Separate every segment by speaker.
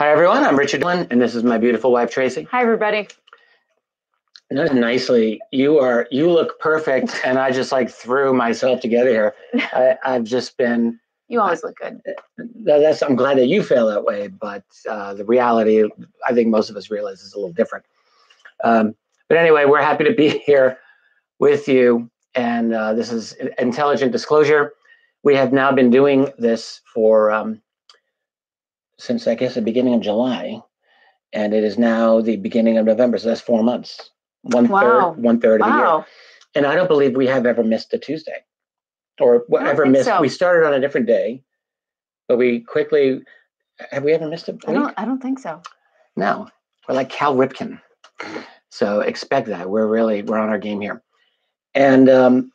Speaker 1: Hi, everyone. I'm Richard Dolan, and this is my beautiful wife, Tracy.
Speaker 2: Hi, everybody.
Speaker 1: Nicely. You look perfect, and I just threw myself together here. I've just been.
Speaker 2: You always look good.
Speaker 1: I'm glad that you feel that way, but the reality, I think most of us realize, is a little different. But anyway, we're happy to be here with you, and this is Intelligent Disclosure. We have now been doing this for since, I guess, the beginning of July, and it is now the beginning of November, so that's 4 months. One third of the year. And I don't believe we have ever missed a Tuesday or ever missed. So. We started on a different day, but we quickly, have we ever missed a week?
Speaker 2: I don't think so.
Speaker 1: No, we're like Cal Ripken. So expect that. We're on our game here. And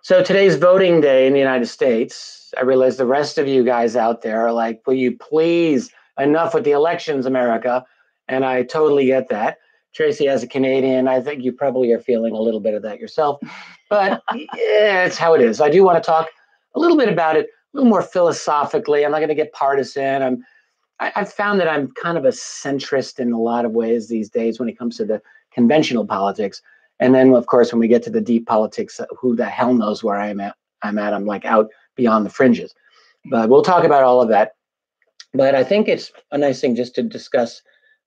Speaker 1: so today's voting day in the United States. I realize the rest of you guys out there are like, will you please, enough with the elections, America? And I totally get that. Tracy, as a Canadian, I think you probably are feeling a little bit of that yourself. But yeah, it's how it is. I do want to talk a little bit about it, a little more philosophically. I'm not going to get partisan. I've found that I'm kind of a centrist in a lot of ways these days when it comes to the conventional politics. And then, of course, when we get to the deep politics, who the hell knows where I'm at? I'm like out beyond the fringes. But we'll talk about all of that. But I think it's a nice thing just to discuss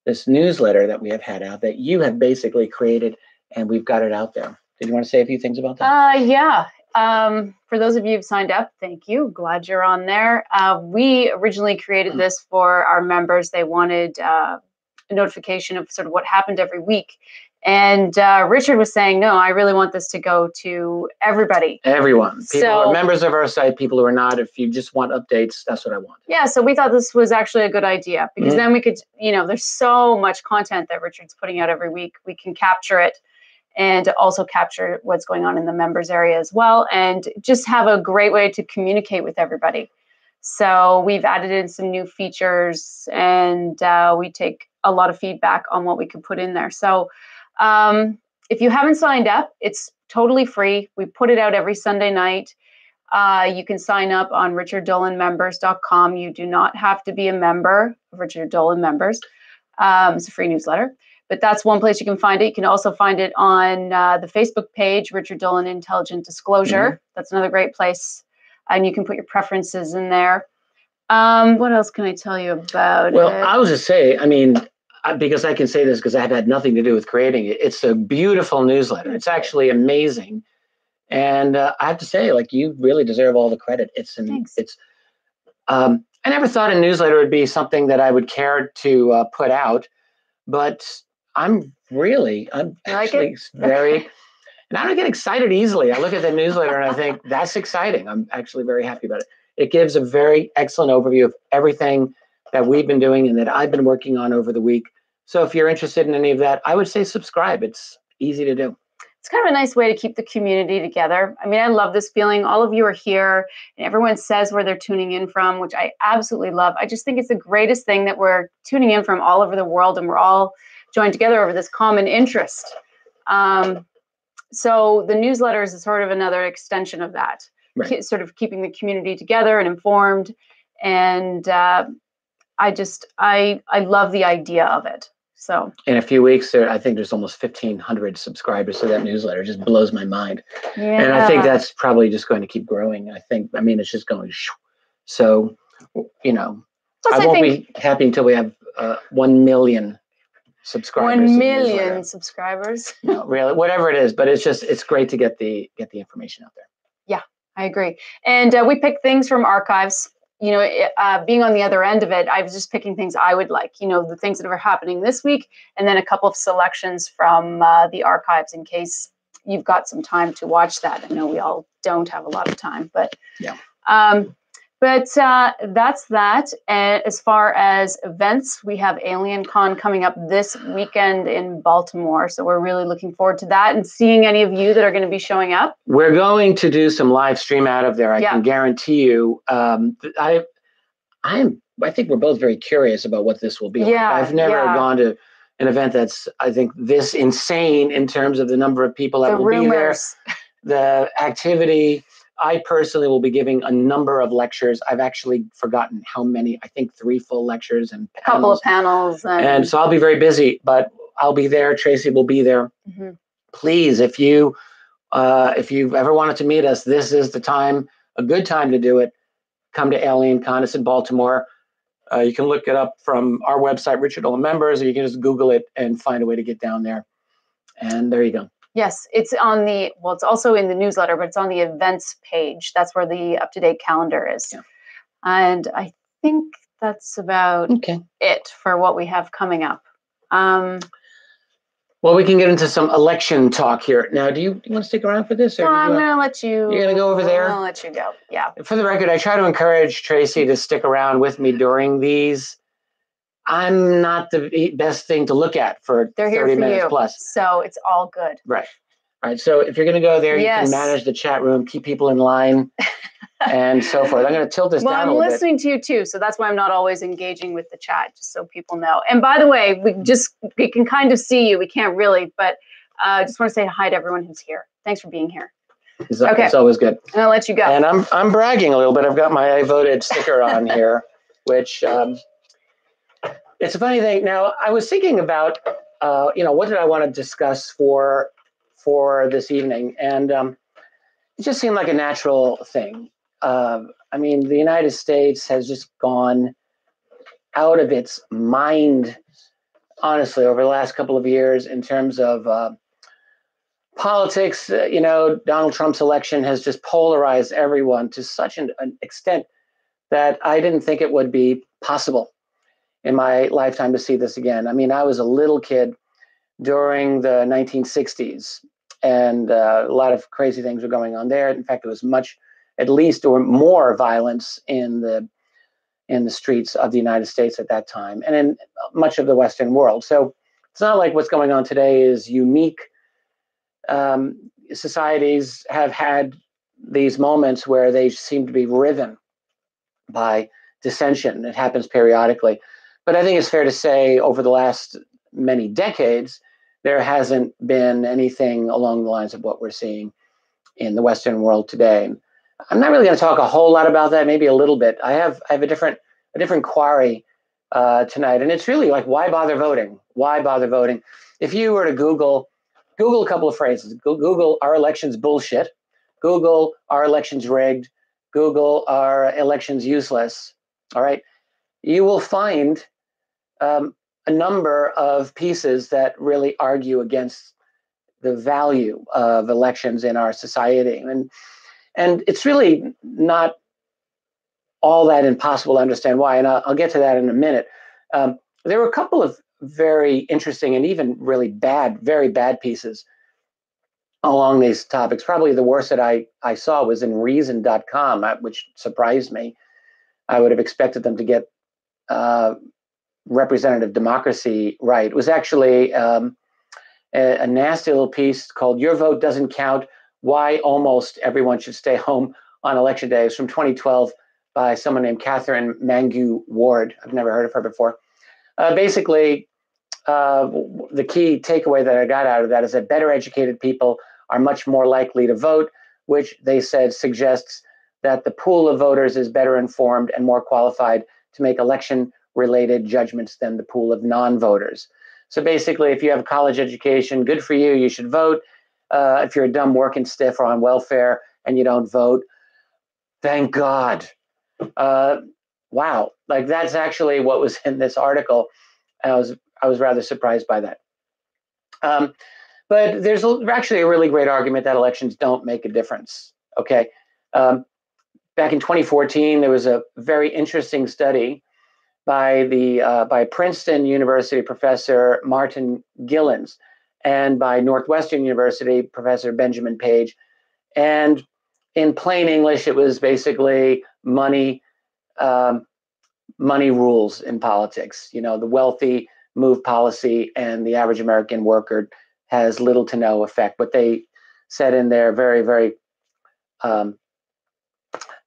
Speaker 1: this newsletter that we have had out that you have basically created, and we've got it out there. Did you want to say a few things about that?
Speaker 2: Yeah. For those of you who've signed up, thank you. Glad you're on there. We originally created this for our members. They wanted a notification of sort of what happened every week. And Richard was saying, no, I really want this to go to everybody.
Speaker 1: Everyone. People who are members of our site, people who are not. If you just want updates, that's what I want.
Speaker 2: Yeah, so we thought this was actually a good idea because then we could, there's so much content that Richard's putting out every week. We can capture it and also capture what's going on in the members area as well, and just have a great way to communicate with everybody. So we've added in some new features, and we take a lot of feedback on what we can put in there. So if you haven't signed up, it's totally free. We put it out every Sunday night. You can sign up on richarddolanmembers.com. You do not have to be a member of Richard Dolan Members. It's a free newsletter, but that's one place you can find it. You can also find it on the Facebook page, Richard Dolan Intelligent Disclosure. That's another great place. And you can put your preferences in there. What else can I tell you about it?
Speaker 1: Well, I was just say, because I can say this because I've had nothing to do with creating it. It's a beautiful newsletter. It's actually amazing. And I have to say, you really deserve all the credit.
Speaker 2: Thanks.
Speaker 1: I never thought a newsletter would be something that I would care to put out, but I'm actually very, and I don't get excited easily. I look at the newsletter and I think that's exciting. I'm actually very happy about it. It gives a very excellent overview of everything that we've been doing and that I've been working on over the week. So if you're interested in any of that, I would say subscribe. It's easy to do.
Speaker 2: It's kind of a nice way to keep the community together. I love this feeling. All of you are here and everyone says where they're tuning in from, which I absolutely love. I just think it's the greatest thing that we're tuning in from all over the world and we're all joined together over this common interest. So the newsletters is sort of another extension of that,
Speaker 1: right.
Speaker 2: Sort of keeping the community together and informed. And I love the idea of it. So
Speaker 1: in a few weeks, I think there's almost 1,500 subscribers to that newsletter. It just blows my mind.
Speaker 2: Yeah.
Speaker 1: And I think that's probably just going to keep growing. It's just going. So, I won't be happy until we have 1 million subscribers.
Speaker 2: 1 million subscribers.
Speaker 1: No, really, whatever it is, but it's great to get the information out there.
Speaker 2: Yeah, I agree. And we pick things from archives. Being on the other end of it, I was just picking things I would like, the things that are happening this week, and then a couple of selections from the archives in case you've got some time to watch that. I know we all don't have a lot of time, but
Speaker 1: yeah.
Speaker 2: But that's that. And as far as events, we have AlienCon coming up this weekend in Baltimore. So we're really looking forward to that and seeing any of you that are going to be showing up.
Speaker 1: We're going to do some live stream out of there. I can guarantee you. I think we're both very curious about what this will be.
Speaker 2: Yeah,
Speaker 1: I've never gone to an event that's, I think, this insane in terms of the number of people that will be there, the activity. I personally will be giving a number of lectures. I've actually forgotten how many. I think 3 full lectures and
Speaker 2: a couple of panels.
Speaker 1: And so I'll be very busy, but I'll be there. Tracy will be there. Mm-hmm. Please, if you've ever wanted to meet us, this is the time, a good time to do it. Come to Alien Con. It's in Baltimore. You can look it up from our website, Richard Dolan Members, or you can just Google it and find a way to get down there. And there you go.
Speaker 2: Yes, it's on it's also in the newsletter, but it's on the events page. That's where the up-to-date calendar is. Yeah. And I think that's about it for what we have coming up.
Speaker 1: Well, we can get into some election talk here. Now, do you want to stick around for this?
Speaker 2: Or I'm going to let you.
Speaker 1: You're going to go over there?
Speaker 2: I'm going to let you go, yeah.
Speaker 1: For the record, I try to encourage Tracy to stick around with me during these. I'm not the best thing to look at for 30 minutes plus.
Speaker 2: So it's all good.
Speaker 1: Right. All right. So if you're going to go there, you can manage the chat room, keep people in line, and so forth. I'm going to tilt this down a little bit.
Speaker 2: Well, I'm listening to you too, so that's why I'm not always engaging with the chat, just so people know. And by the way, we can kind of see you. We can't really, but I just want to say hi to everyone who's here. Thanks for being here.
Speaker 1: It's always good.
Speaker 2: And I'll let you go.
Speaker 1: And I'm bragging a little bit. I've got my I voted sticker on here, which it's a funny thing. Now, I was thinking about what did I want to discuss for this evening, and it just seemed like a natural thing. I mean, the United States has just gone out of its mind, honestly, over the last couple of years in terms of politics. Donald Trump's election has just polarized everyone to such an extent that I didn't think it would be possible in my lifetime to see this again. I mean, I was a little kid during the 1960s, and a lot of crazy things were going on there. In fact, there was at least or more violence in the streets of the United States at that time, and in much of the Western world. So it's not like what's going on today is unique. Societies have had these moments where they seem to be riven by dissension. It happens periodically. But I think it's fair to say over the last many decades, there hasn't been anything along the lines of what we're seeing in the Western world today. I'm not really going to talk a whole lot about that, maybe a little bit. I have a different quarry tonight, and it's really like, why bother voting? Why bother voting? If you were to Google a couple of phrases, Google "Our elections bullshit," Google "Our elections rigged," Google "Our elections useless," all right, you will find a number of pieces that really argue against the value of elections in our society. And it's really not all that impossible to understand why. And I'll get to that in a minute. There were a couple of very interesting and even really very bad pieces along these topics. Probably the worst that I saw was in reason.com, which surprised me. I would have expected them to get representative democracy right. It was actually a nasty little piece called "Your Vote Doesn't Count, Why Almost Everyone Should Stay Home on Election Day." It's from 2012 by someone named Catherine Mangu Ward. I've never heard of her before. Basically, the key takeaway that I got out of that is that better educated people are much more likely to vote, which they said suggests that the pool of voters is better informed and more qualified to make election-related judgments than the pool of non-voters. So basically, if you have a college education, good for you, you should vote. If you're a dumb working stiff or on welfare and you don't vote, thank God. Wow, like that's actually what was in this article. And I was rather surprised by that. But there's actually a really great argument that elections don't make a difference. Okay. Back in 2014, there was a very interesting study by Princeton University professor Martin Gillens and by Northwestern University professor Benjamin Page. And in plain English, it was basically money rules in politics. You know, the wealthy move policy and the average American worker has little to no effect. What they said in their very, very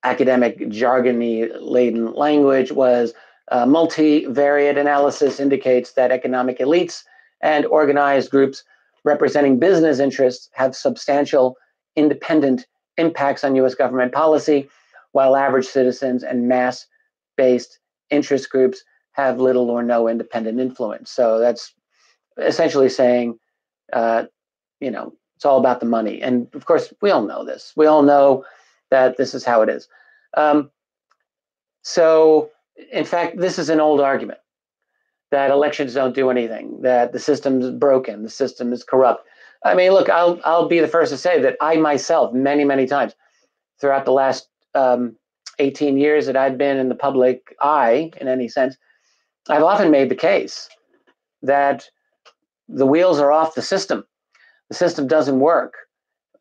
Speaker 1: academic, jargony laden language was multivariate analysis indicates that economic elites and organized groups representing business interests have substantial independent impacts on U.S. government policy, while average citizens and mass-based interest groups have little or no independent influence. So that's essentially saying, it's all about the money. And of course, we all know this. We all know that this is how it is. So, in fact, this is an old argument that elections don't do anything, that the system is broken, the system is corrupt. I mean, look, I'll be the first to say that I myself, many, many times throughout the last 18 years that I've been in the public eye, in any sense, I've often made the case that the wheels are off the system. The system doesn't work.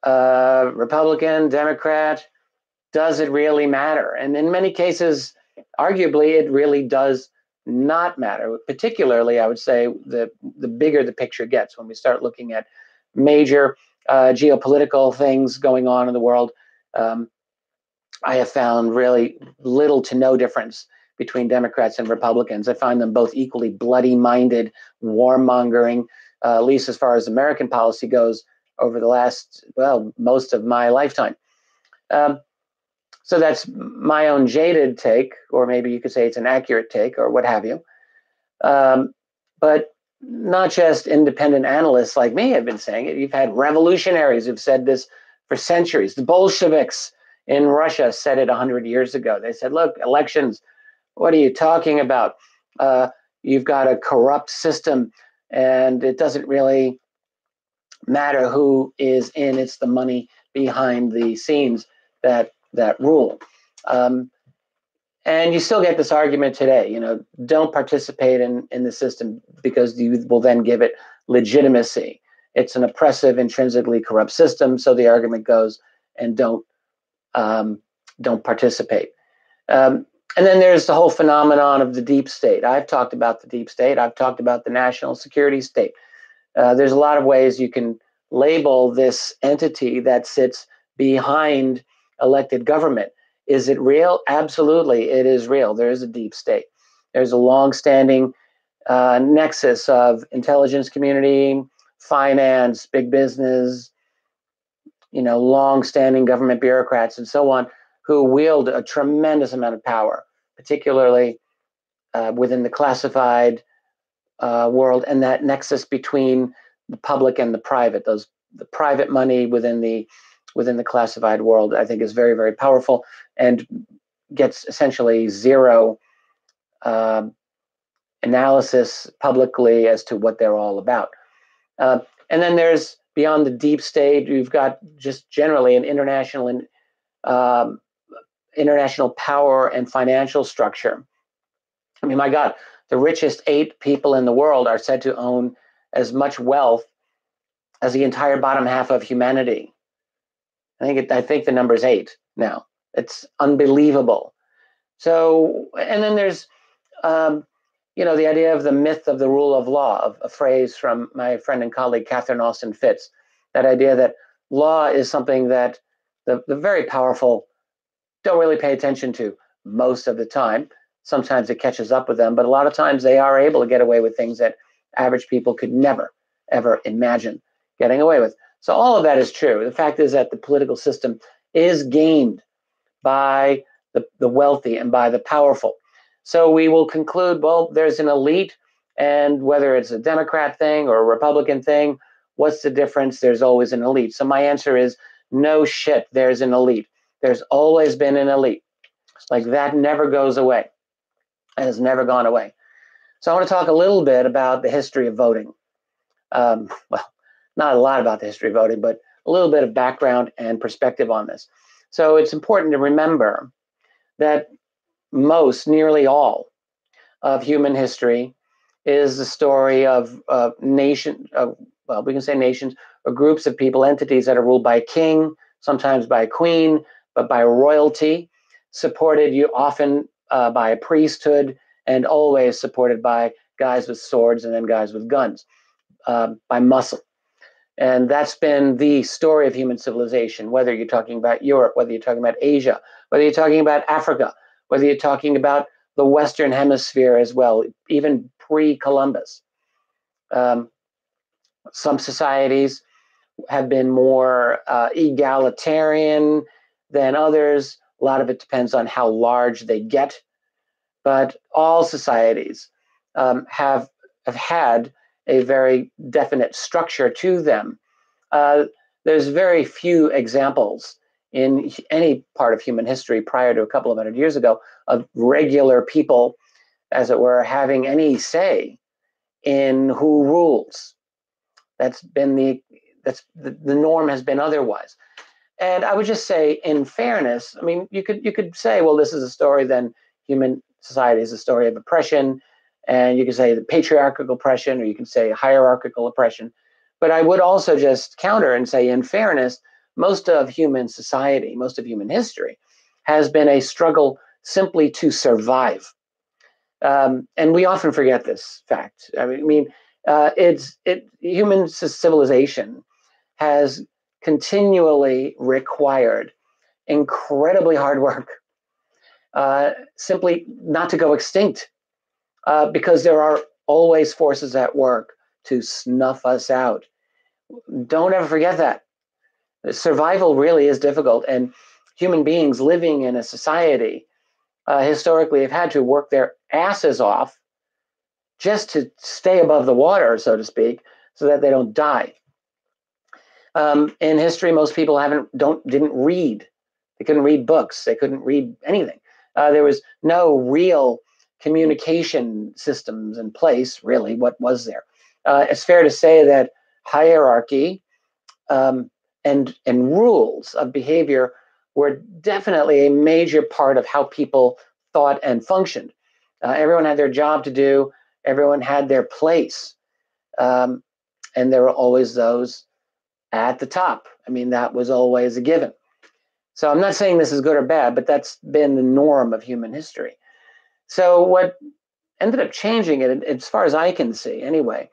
Speaker 1: Republican, Democrat, does it really matter? And in many cases, arguably, it really does not matter. Particularly, I would say, the bigger the picture gets, when we start looking at major geopolitical things going on in the world, I have found really little to no difference between Democrats and Republicans. I find them both equally bloody-minded, warmongering, at least as far as American policy goes, over the last, most of my lifetime. So that's my own jaded take, or maybe you could say it's an accurate take, or what have you. But not just independent analysts like me have been saying it. You've had revolutionaries who've said this for centuries. The Bolsheviks in Russia said it 100 years ago. They said, look, elections, what are you talking about? You've got a corrupt system, and it doesn't really matter who is in. It's the money behind the scenes that rule. And you still get this argument today, don't participate in the system because you will then give it legitimacy. It's an oppressive, intrinsically corrupt system. So the argument goes, and don't participate. And then there's the whole phenomenon of the deep state. I've talked about the deep state. I've talked about the national security state. There's a lot of ways you can label this entity that sits behind elected government. Is it real? Absolutely, it is real. There is a deep state. There's a long-standing nexus of intelligence community, finance, big business, long-standing government bureaucrats and so on, who wield a tremendous amount of power, particularly within the classified world, and that nexus between the public and the private. The private money within the classified world, I think, is very, very powerful and gets essentially zero analysis publicly as to what they're all about. And then there's, beyond the deep state, you've got just generally an international power and financial structure. I mean, my God, the richest 8 people in the world are said to own as much wealth as the entire bottom half of humanity. I think the number is 8 now. It's unbelievable. So, and then there's, the idea of the myth of the rule of law, a phrase from my friend and colleague, Catherine Austin Fitts, that idea that law is something that the very powerful don't really pay attention to most of the time. Sometimes it catches up with them, but a lot of times they are able to get away with things that average people could never, ever imagine getting away with. So all of that is true. The fact is that the political system is gamed by the wealthy and by the powerful. So we will conclude, well, there's an elite, and whether it's a Democrat thing or a Republican thing, what's the difference? There's always an elite. So my answer is, no shit, there's an elite. There's always been an elite. Like, that never goes away. It has never gone away. So I want to talk a little bit about the history of voting. Well, not a lot about the history of voting, but a little bit of background and perspective on this. So it's important to remember that nearly all of human history is the story of nations, we can say nations, or groups of people, entities that are ruled by a king, sometimes by a queen, but by royalty, supported often by a priesthood, and always supported by guys with swords and then guys with guns, by muscle. And that's been the story of human civilization, whether you're talking about Europe, whether you're talking about Asia, whether you're talking about Africa, whether you're talking about the Western Hemisphere as well, even pre-Columbus. Some societies have been more egalitarian than others. A lot of it depends on how large they get, but all societies have had a very definite structure to them. There's very few examples in any part of human history prior to a couple of hundred years ago of regular people, as it were, having any say in who rules. That's been the norm has been otherwise. And I would just say, in fairness, I mean, you could say, well, this is a story, then human society is a story of oppression, and you could say the patriarchal oppression, or you can say hierarchical oppression. But I would also just counter and say, in fairness, most of human society, most of human history, has been a struggle simply to survive. And we often forget this fact. I mean, human civilization has continually required incredibly hard work, simply not to go extinct, because there are always forces at work to snuff us out. Don't ever forget that. Survival really is difficult, and human beings living in a society historically have had to work their asses off just to stay above the water, so to speak, so that they don't die. In history, most people didn't read. They couldn't read books. They couldn't read anything. There was no real communication systems in place, really. What was there? It's fair to say that hierarchy and rules of behavior were definitely a major part of how people thought and functioned. Everyone had their job to do. Everyone had their place. And there were always those at the top. I mean, that was always a given. So I'm not saying this is good or bad, but that's been the norm of human history. So what ended up changing it, as far as I can see anyway,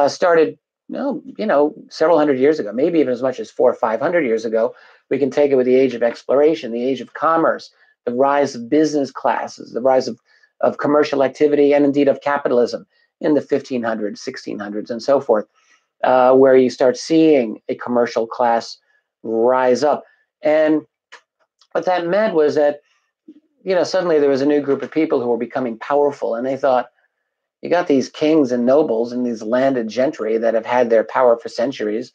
Speaker 1: started, several hundred years ago, maybe even as much as 400 or 500 years ago. We can take it with the age of exploration, the age of commerce, the rise of business classes, the rise of commercial activity, and indeed of capitalism in the 1500s, 1600s, and so forth, where you start seeing a commercial class rise up. And what that meant was that, suddenly there was a new group of people who were becoming powerful, and they thought, you got these kings and nobles and these landed gentry that have had their power for centuries.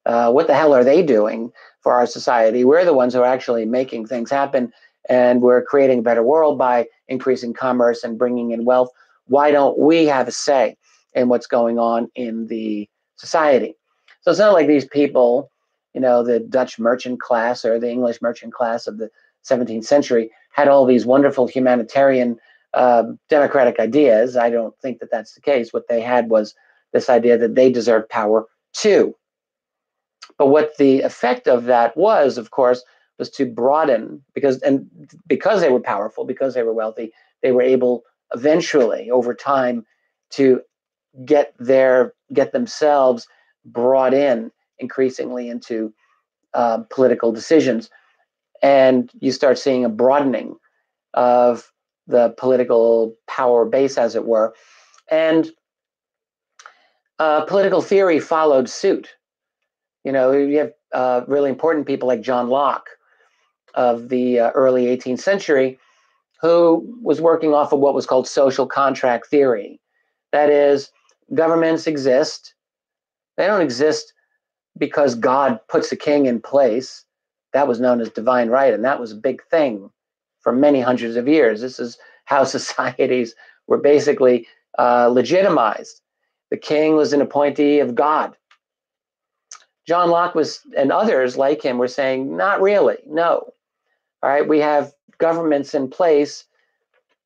Speaker 1: What the hell are they doing for our society? We're the ones who are actually making things happen, and we're creating a better world by increasing commerce and bringing in wealth. Why don't we have a say in what's going on in the society? So it's not like these people, the Dutch merchant class or the English merchant class of the 17th century had all these wonderful humanitarian democratic ideas. I don't think that that's the case. What they had was this idea that they deserved power too. But what the effect of that was, of course, was to broaden, because they were powerful, because they were wealthy, they were able eventually, over time, to get themselves brought in increasingly into political decisions. And you start seeing a broadening of the political power base, as it were. And political theory followed suit. You have really important people like John Locke of the early 18th century, who was working off of what was called social contract theory. That is, governments exist. They don't exist because God puts a king in place. That was known as divine right, and that was a big thing for many hundreds of years. This is how societies were basically legitimized. The king was an appointee of God. John Locke and others like him were saying, not really, no. All right, we have governments in place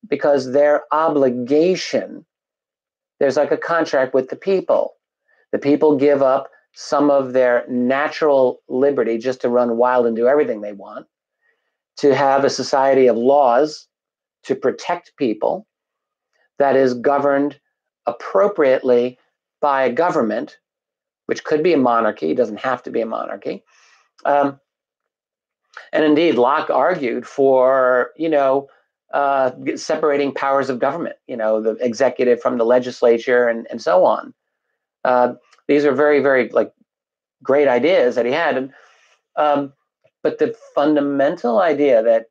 Speaker 1: because their obligation, there's like a contract with the people. The people give up some of their natural liberty just to run wild and do everything they want, to have a society of laws to protect people that is governed appropriately by a government, which could be a monarchy, doesn't have to be a monarchy. And indeed, Locke argued for, separating powers of government, the executive from the legislature and so on. These are very, very great ideas that he had. And, but the fundamental idea that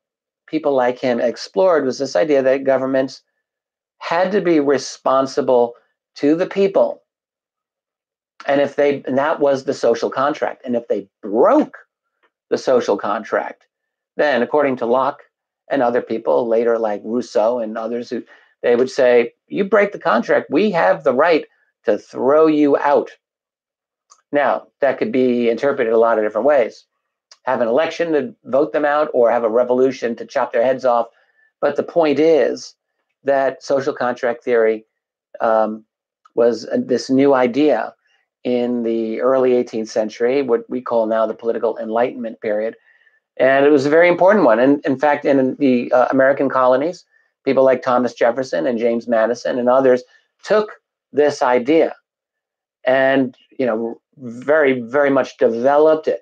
Speaker 1: people like him explored was this idea that governments had to be responsible to the people. And that was the social contract. And if they broke the social contract, then according to Locke and other people later, like Rousseau and others, they would say, you break the contract, we have the right to throw you out. Now, that could be interpreted a lot of different ways. Have an election to vote them out, or have a revolution to chop their heads off. But the point is that social contract theory was this new idea in the early 18th century, what we call now the political Enlightenment period. And it was a very important one. And in fact, in the American colonies, people like Thomas Jefferson and James Madison and others took this idea and, very, very much developed it.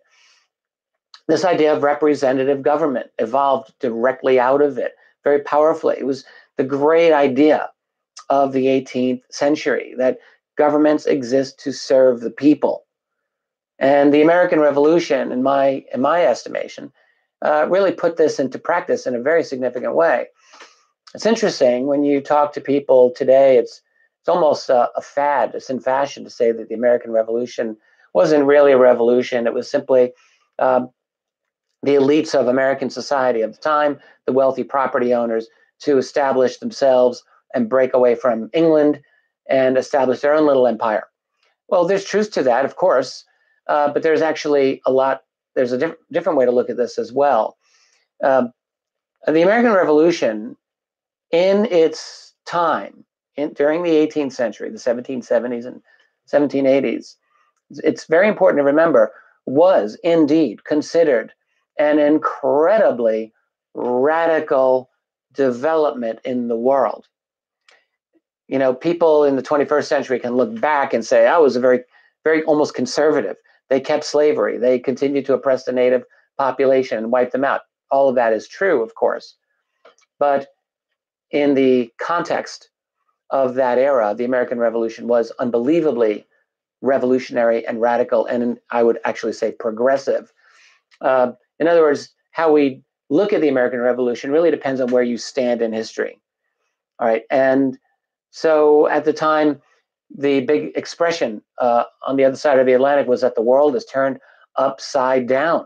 Speaker 1: This idea of representative government evolved directly out of it very powerfully. It was the great idea of the 18th century that governments exist to serve the people. And the American Revolution, in my estimation, really put this into practice in a very significant way. It's interesting when you talk to people today, it's almost a fad. It's in fashion to say that the American Revolution wasn't really a revolution. It was simply the elites of American society of the time, the wealthy property owners, to establish themselves and break away from England and establish their own little empire. Well, there's truth to that, of course, but there's actually there's a different way to look at this as well. The American Revolution, in its time, during the 18th century, the 1770s and 1780s, it's very important to remember, was indeed considered an incredibly radical development in the world. People in the 21st century can look back and say, I was a very, very almost conservative. They kept slavery. They continued to oppress the native population and wipe them out. All of that is true, of course. But in the context of that era, the American Revolution was unbelievably revolutionary and radical, and I would actually say progressive. In other words, how we look at the American Revolution really depends on where you stand in history. All right. And so at the time, the big expression on the other side of the Atlantic was that the world is turned upside down.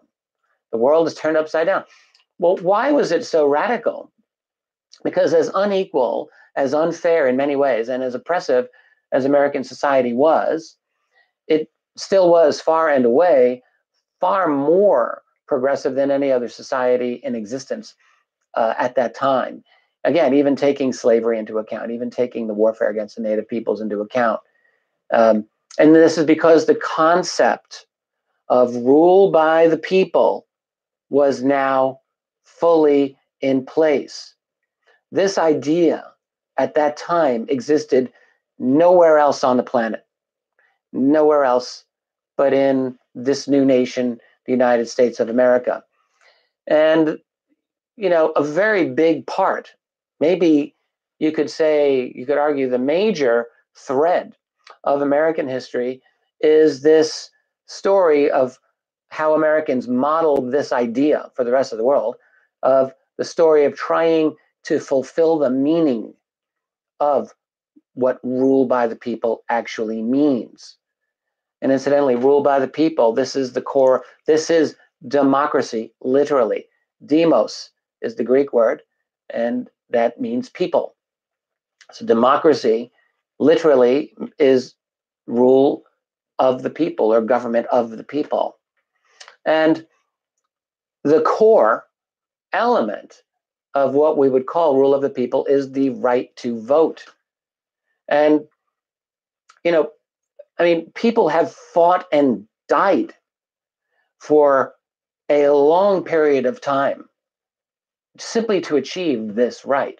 Speaker 1: The world is turned upside down. Well, why was it so radical? Because as unequal, as unfair in many ways, and as oppressive as American society was, it still was far and away far more progressive than any other society in existence at that time. Again, even taking slavery into account, even taking the warfare against the native peoples into account. And this is because the concept of rule by the people was now fully in place. This idea at that time existed nowhere else on the planet, nowhere else but in this new nation, the United States of America. And, a very big part, maybe you could argue the major thread of American history is this story of how Americans modeled this idea for the rest of the world, of the story of trying to fulfill the meaning of what rule by the people actually means. And incidentally, rule by the people, this is the core, this is democracy, literally. Demos is the Greek word, and that means people. So democracy literally is rule of the people or government of the people. And the core element of what we would call rule of the people is the right to vote. And, people have fought and died for a long period of time simply to achieve this right.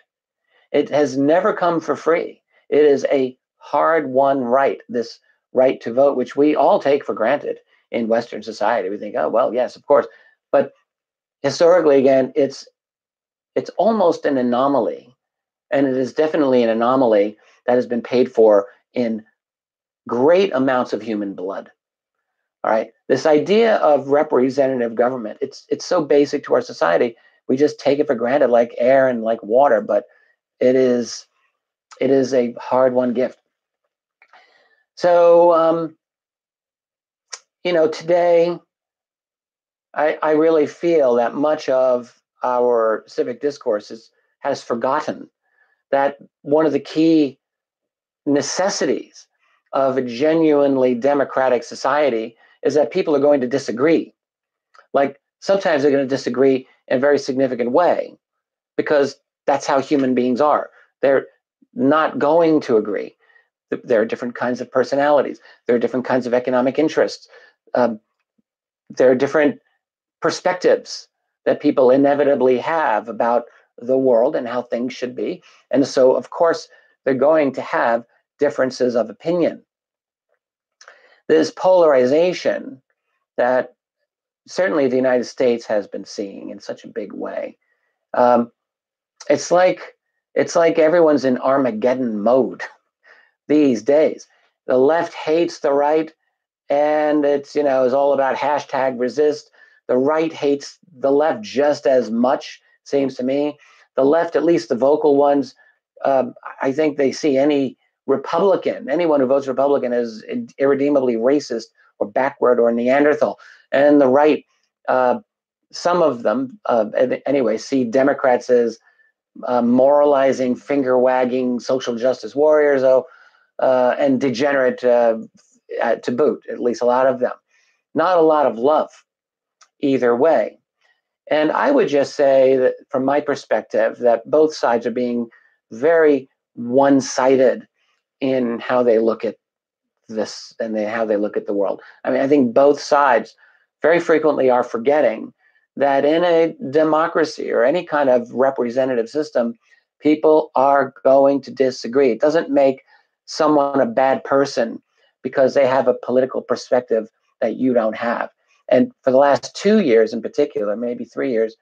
Speaker 1: It has never come for free. It is a hard-won right, this right to vote, which we all take for granted in Western society. We think, oh, well, yes, of course. But historically, again, it's almost an anomaly. And it is definitely an anomaly that has been paid for in great amounts of human blood. All right, this idea of representative government, it's so basic to our society. We just take it for granted, like air and like water, but it is a hard-won gift. So today I really feel that much of our civic discourse has forgotten that one of the key necessities of a genuinely democratic society is that people are going to disagree. Like sometimes they're going to disagree in a very significant way because that's how human beings are. They're not going to agree. There are different kinds of personalities. There are different kinds of economic interests. There are different perspectives that people inevitably have about the world and how things should be. And so, of course, they're going to have differences of opinion. This polarization that certainly the United States has been seeing in such a big way. It's like everyone's in Armageddon mode these days. The left hates the right, and it's all about hashtag resist. The right hates the left just as much, seems to me. The left, at least the vocal ones, I think they see any Republican, anyone who votes Republican, as irredeemably racist or backward or Neanderthal. And the right, some of them, anyway, see Democrats as moralizing, finger-wagging social justice warriors, and degenerate to boot, at least a lot of them. Not a lot of love either way. And I would just say that from my perspective, that both sides are being very one-sided in how they look at this and how they look at the world. I mean, I think both sides very frequently are forgetting that in a democracy or any kind of representative system, people are going to disagree. It doesn't make someone a bad person because they have a political perspective that you don't have. And for the last 2 years in particular, maybe 3 years,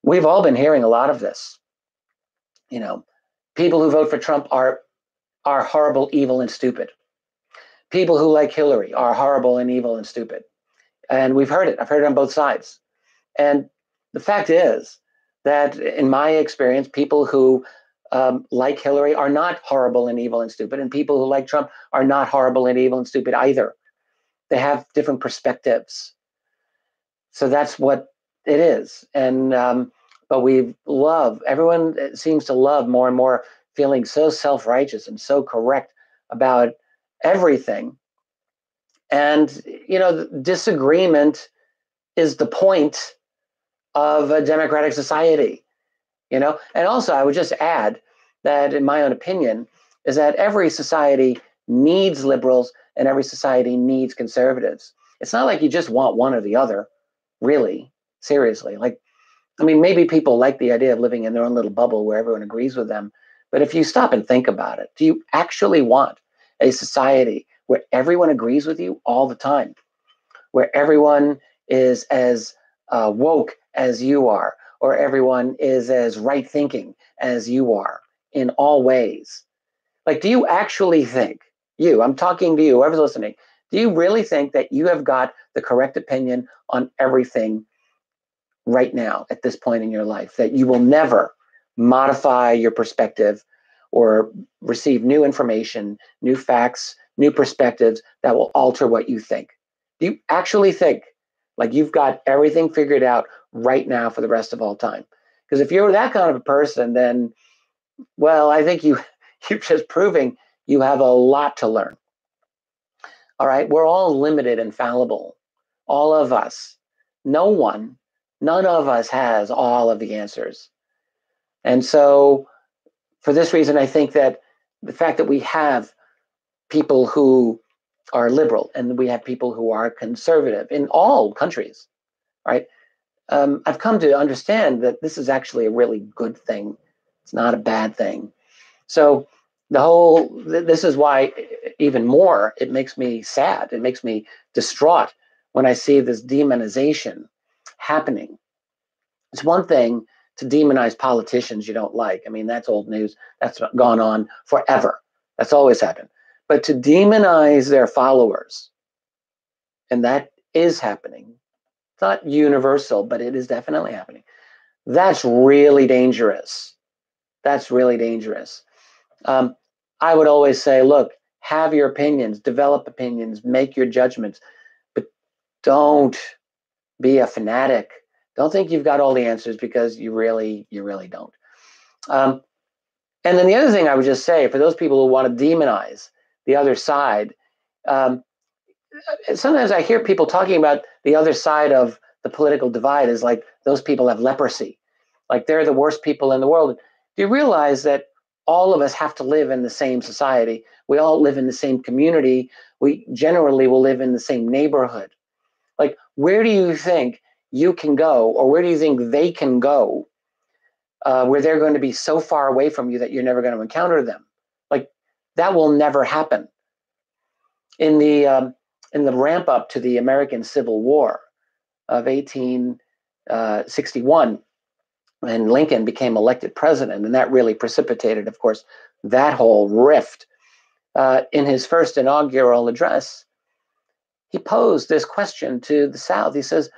Speaker 1: we've all been hearing a lot of this. People who vote for Trump are horrible, evil, and stupid. People who like Hillary are horrible and evil and stupid. And we've heard it. I've heard it on both sides. And the fact is that in my experience, people who like Hillary are not horrible and evil and stupid. And people who like Trump are not horrible and evil and stupid either. They have different perspectives. So that's what it is. And but everyone seems to love more and more feeling so self-righteous and so correct about everything. And, disagreement is the point of a democratic society, And also I would just add that, in my own opinion, is that every society needs liberals and every society needs conservatives. It's not like you just want one or the other, really, seriously. Maybe people like the idea of living in their own little bubble where everyone agrees with them. But if you stop and think about it, do you actually want a society where everyone agrees with you all the time, where everyone is as woke as you are, or everyone is as right thinking as you are in all ways? Do you actually think, I'm talking to you, whoever's listening, do you really think that you have got the correct opinion on everything right now at this point in your life, that you will never modify your perspective or receive new information, new facts, new perspectives that will alter what you think? Do you actually think like you've got everything figured out right now for the rest of all time? Because if you're that kind of a person, then, well, I think you're just proving you have a lot to learn. All right, we're all limited and fallible, all of us. None of us has all of the answers. And so for this reason, I think that the fact that we have people who are liberal and we have people who are conservative in all countries, right? I've come to understand that this is actually a really good thing. It's not a bad thing. So this is why even more, it makes me sad. It makes me distraught when I see this demonization happening. It's one thing to demonize politicians you don't like. I mean, that's old news. That's gone on forever. That's always happened. But to demonize their followers and that is happening. It's not universal, but it is definitely happening. That's really dangerous. That's really dangerous. I would always say, look, have your opinions, develop opinions, make your judgments, but don't be a fanatic. Don't think you've got all the answers, because you really don't. And then the other thing I would just say, for those people who want to demonize the other side, sometimes I hear people talking about the other side of the political divide as like those people have leprosy, like they're the worst people in the world. Do you realize that all of us have to live in the same society? We all live in the same community. We generally will live in the same neighborhood. Like, where do you think you can go, or where do you think they can go, where they're going to be so far away from you that you're never going to encounter them? Like, that will never happen. In the ramp up to the American Civil War of 1861, when Lincoln became elected president, and that really precipitated, of course, that whole rift. In his first inaugural address, he posed this question to the South. He says,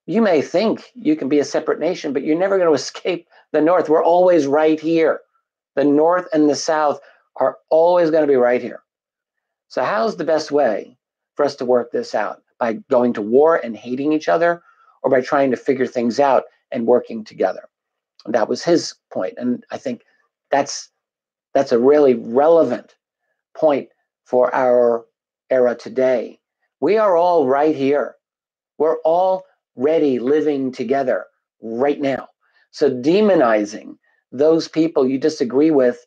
Speaker 1: you may think you can be a separate nation, but you're never going to escape the North. We're always right here. The North and the South are always going to be right here. So how's the best way for us to work this out? By going to war and hating each other, or by trying to figure things out and working together? And that was his point. And I think that's a really relevant point for our era today. We are all right here. We're already living together right now. So demonizing those people you disagree with,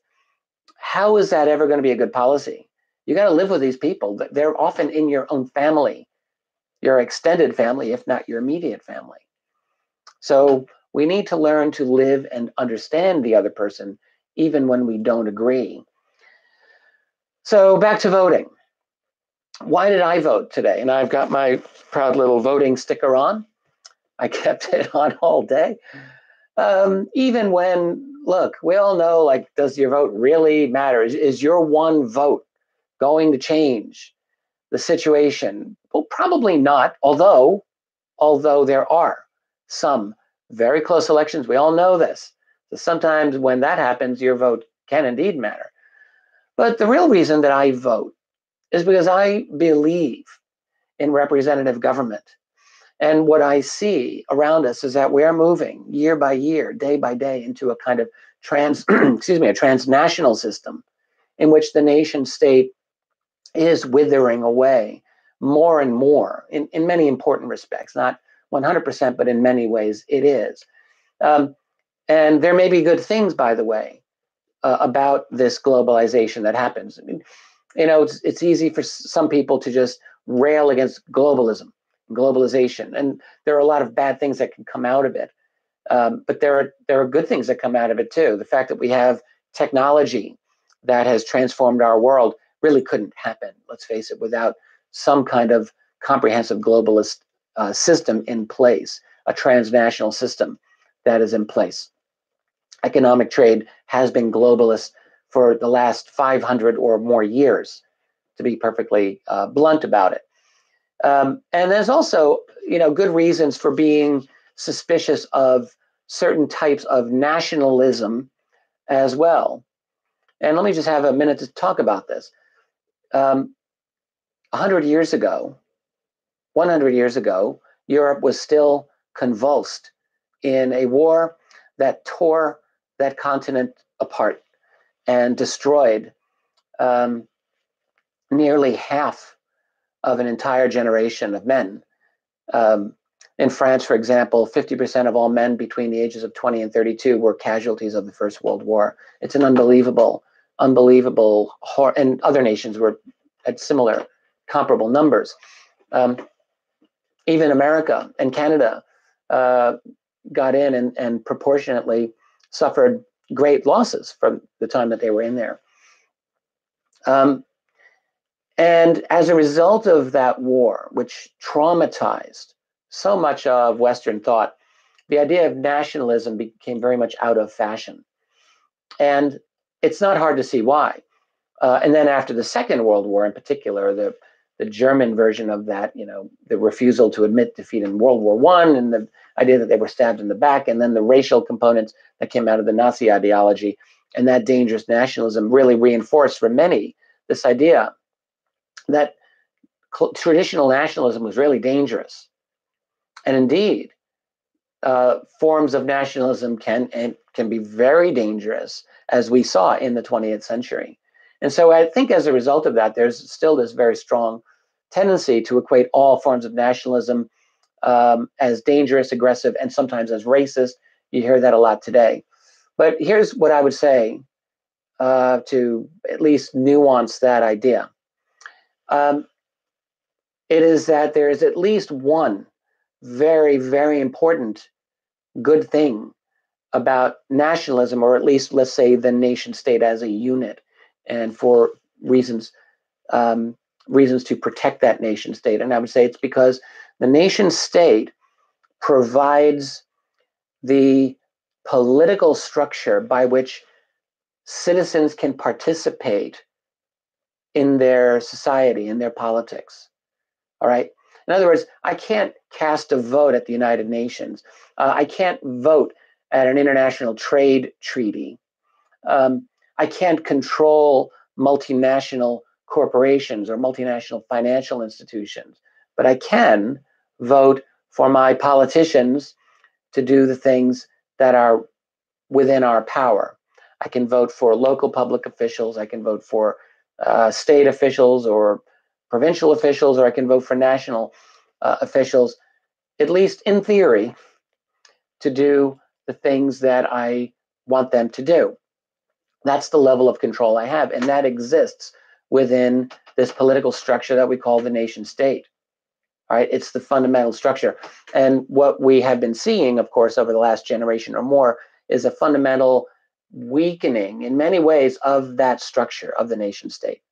Speaker 1: how is that ever going to be a good policy? You got to live with these people. They're often in your own family, your extended family, if not your immediate family. So we need to learn to live and understand the other person, even when we don't agree. So back to voting. Why did I vote today? And I've got my proud little voting sticker on. I kept it on all day. Even when, look, we all know, like, does your vote really matter? Is your one vote going to change the situation? Well, probably not, although there are some very close elections. We all know this. So sometimes when that happens, your vote can indeed matter. But the real reason that I vote is because I believe in representative government. And what I see around us is that we're moving year by year, day by day, into a kind of a transnational system in which the nation state is withering away more and more in many important respects, not 100%, but in many ways it is. And there may be good things, by the way, about this globalization that happens. I mean, it's easy for some people to just rail against globalization, and there are a lot of bad things that can come out of it. But there are good things that come out of it too. The fact that we have technology that has transformed our world really couldn't happen, let's face it, without some kind of comprehensive globalist system in place, a transnational system that is in place. Economic trade has been globalist for the last 500 or more years, to be perfectly blunt about it. And there's also, good reasons for being suspicious of certain types of nationalism as well. And let me just have a minute to talk about this. 100 years ago, Europe was still convulsed in a war that tore that continent apart and destroyed nearly half of an entire generation of men. In France, for example, 50% of all men between the ages of 20 and 32 were casualties of the First World War. It's an unbelievable horror, and other nations were at similar, comparable numbers. Even America and Canada got in and proportionately suffered great losses from the time that they were in there. And as a result of that war, which traumatized so much of Western thought, the idea of nationalism became very much out of fashion. And it's not hard to see why. And then after the Second World War in particular, the the German version of that, the refusal to admit defeat in World War I, and the idea that they were stabbed in the back, and then the racial components that came out of the Nazi ideology, and that dangerous nationalism really reinforced for many this idea that traditional nationalism was really dangerous. And indeed, forms of nationalism can be very dangerous, as we saw in the 20th century. And so I think as a result of that, there's still this very strong tendency to equate all forms of nationalism as dangerous, aggressive, and sometimes as racist. You hear that a lot today. But here's what I would say to at least nuance that idea. It is that there is at least one very, very important good thing about nationalism, or at least, let's say, the nation state as a unit, and for reasons to protect that nation state. And I would say it's because the nation state provides the political structure by which citizens can participate in their society, in their politics. All right. In other words, I can't cast a vote at the United Nations. I can't vote at an international trade treaty. I can't control multinational corporations or multinational financial institutions, but I can vote for my politicians to do the things that are within our power. I can vote for local public officials. I can vote for state officials or provincial officials, or I can vote for national officials, at least in theory, to do the things that I want them to do. That's the level of control I have, and that exists within this political structure that we call the nation state. All right, it's the fundamental structure. And what we have been seeing, of course, over the last generation or more, is a fundamental weakening in many ways of that structure of the nation state.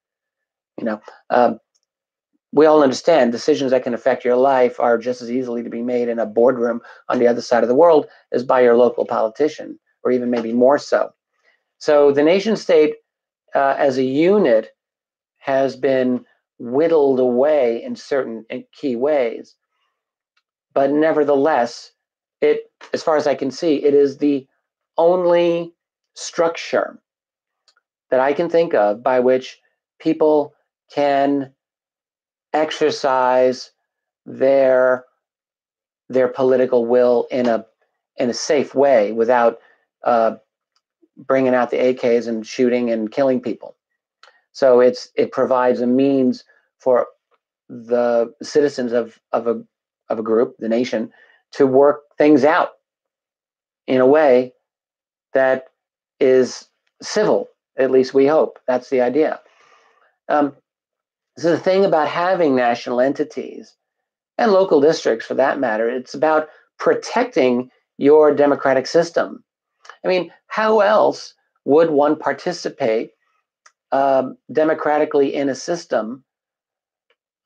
Speaker 1: We all understand decisions that can affect your life are just as easily to be made in a boardroom on the other side of the world as by your local politician, or even maybe more so. So the nation state as a unit has been whittled away in certain key ways. But nevertheless, as far as I can see, it is the only structure that I can think of by which people can exercise their political will in a safe way without bringing out the AKs and shooting and killing people. So it provides a means for the citizens of a group, the nation, to work things out in a way that is civil. At least we hope. That's the idea. So the thing about having national entities and local districts, for that matter, it's about protecting your democratic system. I mean, how else would one participate democratically in a system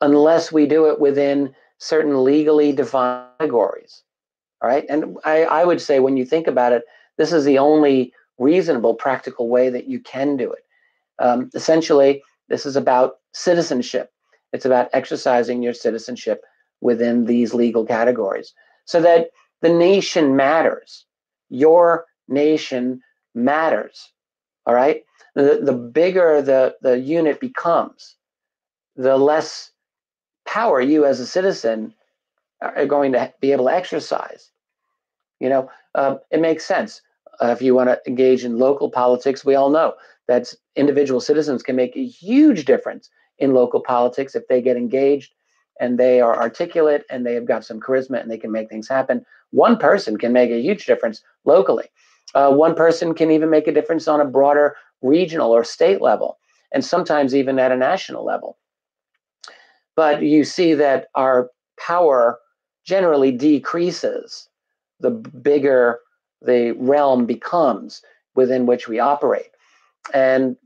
Speaker 1: unless we do it within certain legally defined categories? All right. And I would say, when you think about it, this is the only reasonable, practical way that you can do it. Essentially, this is about citizenship. It's about exercising your citizenship within these legal categories so that the nation matters. Your nation matters. All right. The bigger the unit becomes, the less power you as a citizen are going to be able to exercise. It makes sense. If you want to engage in local politics, we all know that individual citizens can make a huge difference in local politics if they get engaged and they are articulate and they have got some charisma and they can make things happen. One person can make a huge difference locally. One person can even make a difference on a broader regional or state level, and sometimes even at a national level. But you see that our power generally decreases the bigger the realm becomes within which we operate. And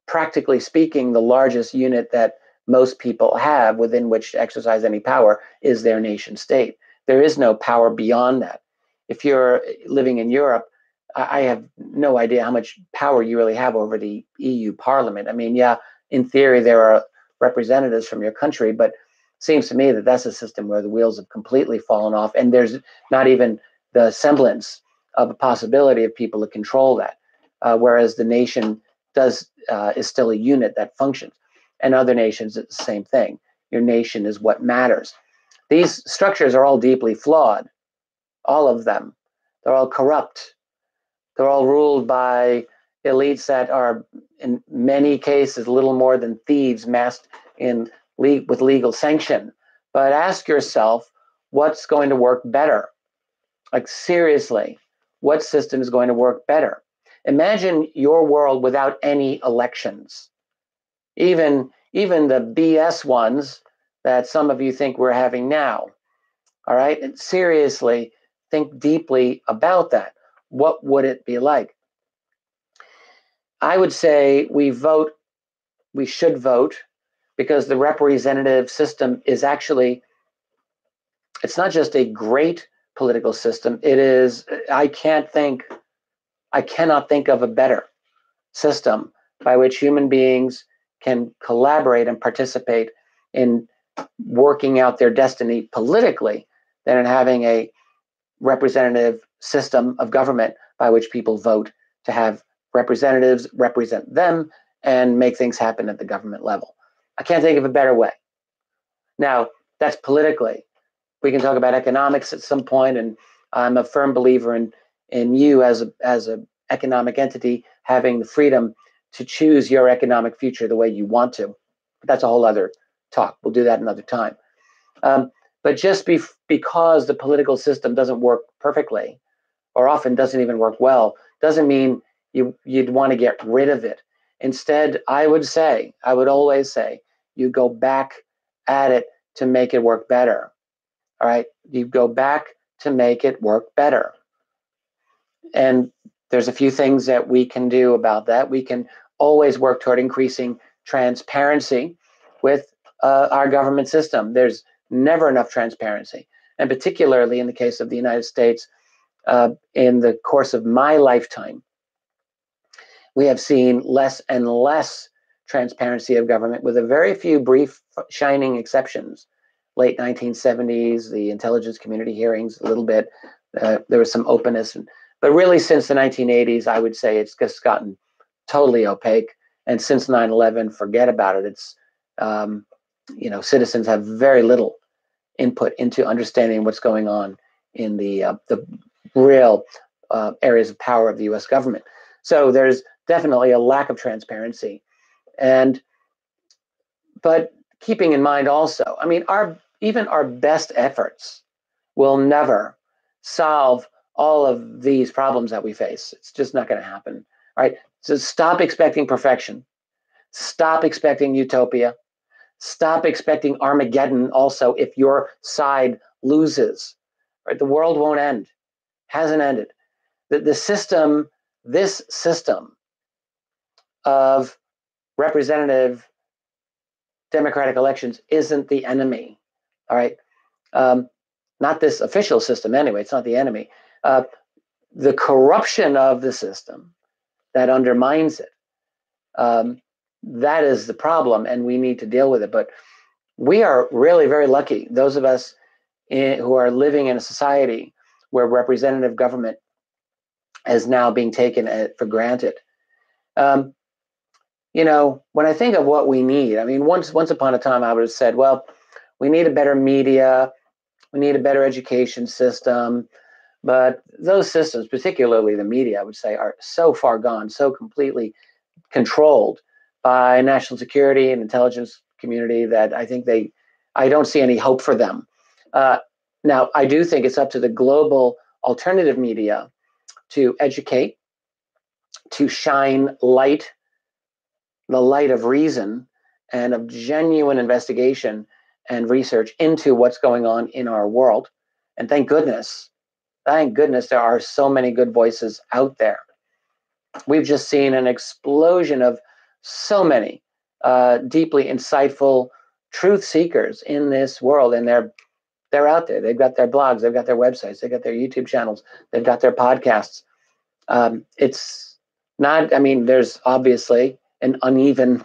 Speaker 1: practically speaking, the largest unit that most people have within which to exercise any power is their nation state. There is no power beyond that. If you're living in Europe, I have no idea how much power you really have over the EU Parliament. I mean, yeah, in theory, there are representatives from your country, but it seems to me that that's a system where the wheels have completely fallen off, and there's not even the semblance of a possibility of people to control that, whereas the nation is still a unit that functions. And other nations, it's the same thing. Your nation is what matters. These structures are all deeply flawed, all of them. They're all corrupt. They're all ruled by elites that are, in many cases, little more than thieves masked with legal sanction. But ask yourself, what's going to work better? Like, seriously, what system is going to work better? Imagine your world without any elections. Even the BS ones that some of you think we're having now. All right? And seriously, think deeply about that. What would it be like? I would say we should vote, because the representative system is actually, it's not just a great political system. It is, I cannot think of a better system by which human beings can collaborate and participate in working out their destiny politically than in having a representative system of government by which people vote to have representatives represent them and make things happen at the government level. I can't think of a better way. Now, that's politically. We can talk about economics at some point, and I'm a firm believer in you as a economic entity having the freedom to choose your economic future the way you want to. But that's a whole other talk. We'll do that another time. But just because the political system doesn't work perfectly, or often doesn't even work well, doesn't mean you'd want to get rid of it. Instead, I would always say, you go back at it to make it work better. All right? You go back to make it work better. And there's a few things that we can do about that. We can always work toward increasing transparency with our government system. There's never enough transparency. And particularly in the case of the United States, in the course of my lifetime, we have seen less and less transparency of government, with a very few brief, shining exceptions. Late 1970s, the intelligence community hearings, a little bit. There was some openness. But really, since the 1980s, I would say it's just gotten totally opaque. And since 9/11, forget about it. It's, citizens have very little input into understanding what's going on in the real areas of power of the U.S. government. So there's definitely a lack of transparency. But keeping in mind also, I mean, even our best efforts will never solve all of these problems that we face. It's just not going to happen. All right. So stop expecting perfection. Stop expecting utopia. Stop expecting Armageddon also if your side loses. Right? The world won't end. Hasn't ended. This system of representative democratic elections isn't the enemy. All right. Not this official system anyway. It's not the enemy. The corruption of the system that undermines it, that is the problem, and we need to deal with it. But we are really very lucky, those of us who are living in a society where representative government is now being taken for granted. When I think of what we need, I mean, once upon a time, I would have said, well, we need a better media, we need a better education system. But those systems, particularly the media, I would say, are so far gone, so completely controlled by national security and intelligence community that I don't see any hope for them. Now, I do think it's up to the global alternative media to educate, to shine light, the light of reason and of genuine investigation and research into what's going on in our world. And thank goodness there are so many good voices out there. We've just seen an explosion of so many deeply insightful truth seekers in this world, and they're out there. They've got their blogs, they've got their websites, they've got their YouTube channels, they've got their podcasts. It's not, I mean, there's obviously an uneven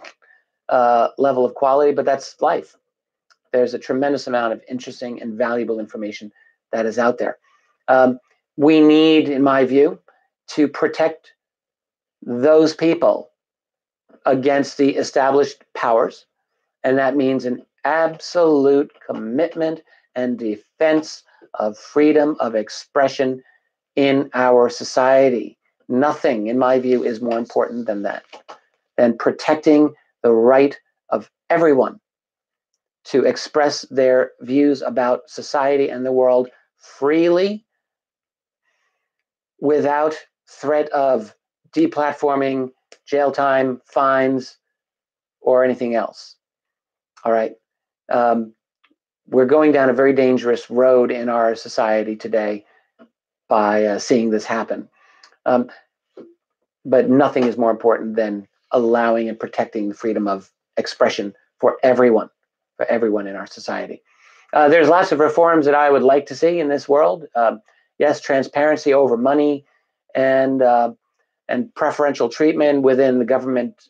Speaker 1: level of quality, but that's life. There's a tremendous amount of interesting and valuable information that is out there. We need, in my view, to protect those people against the established powers. And that means an absolute commitment and defense of freedom of expression in our society. Nothing, in my view, is more important than that, than protecting the right of everyone to express their views about society and the world freely without threat of deplatforming, jail time, fines, or anything else. All right. We're going down a very dangerous road in our society today by seeing this happen. But nothing is more important than allowing and protecting the freedom of expression for everyone in our society. There's lots of reforms that I would like to see in this world. Yes, transparency over money and preferential treatment within the government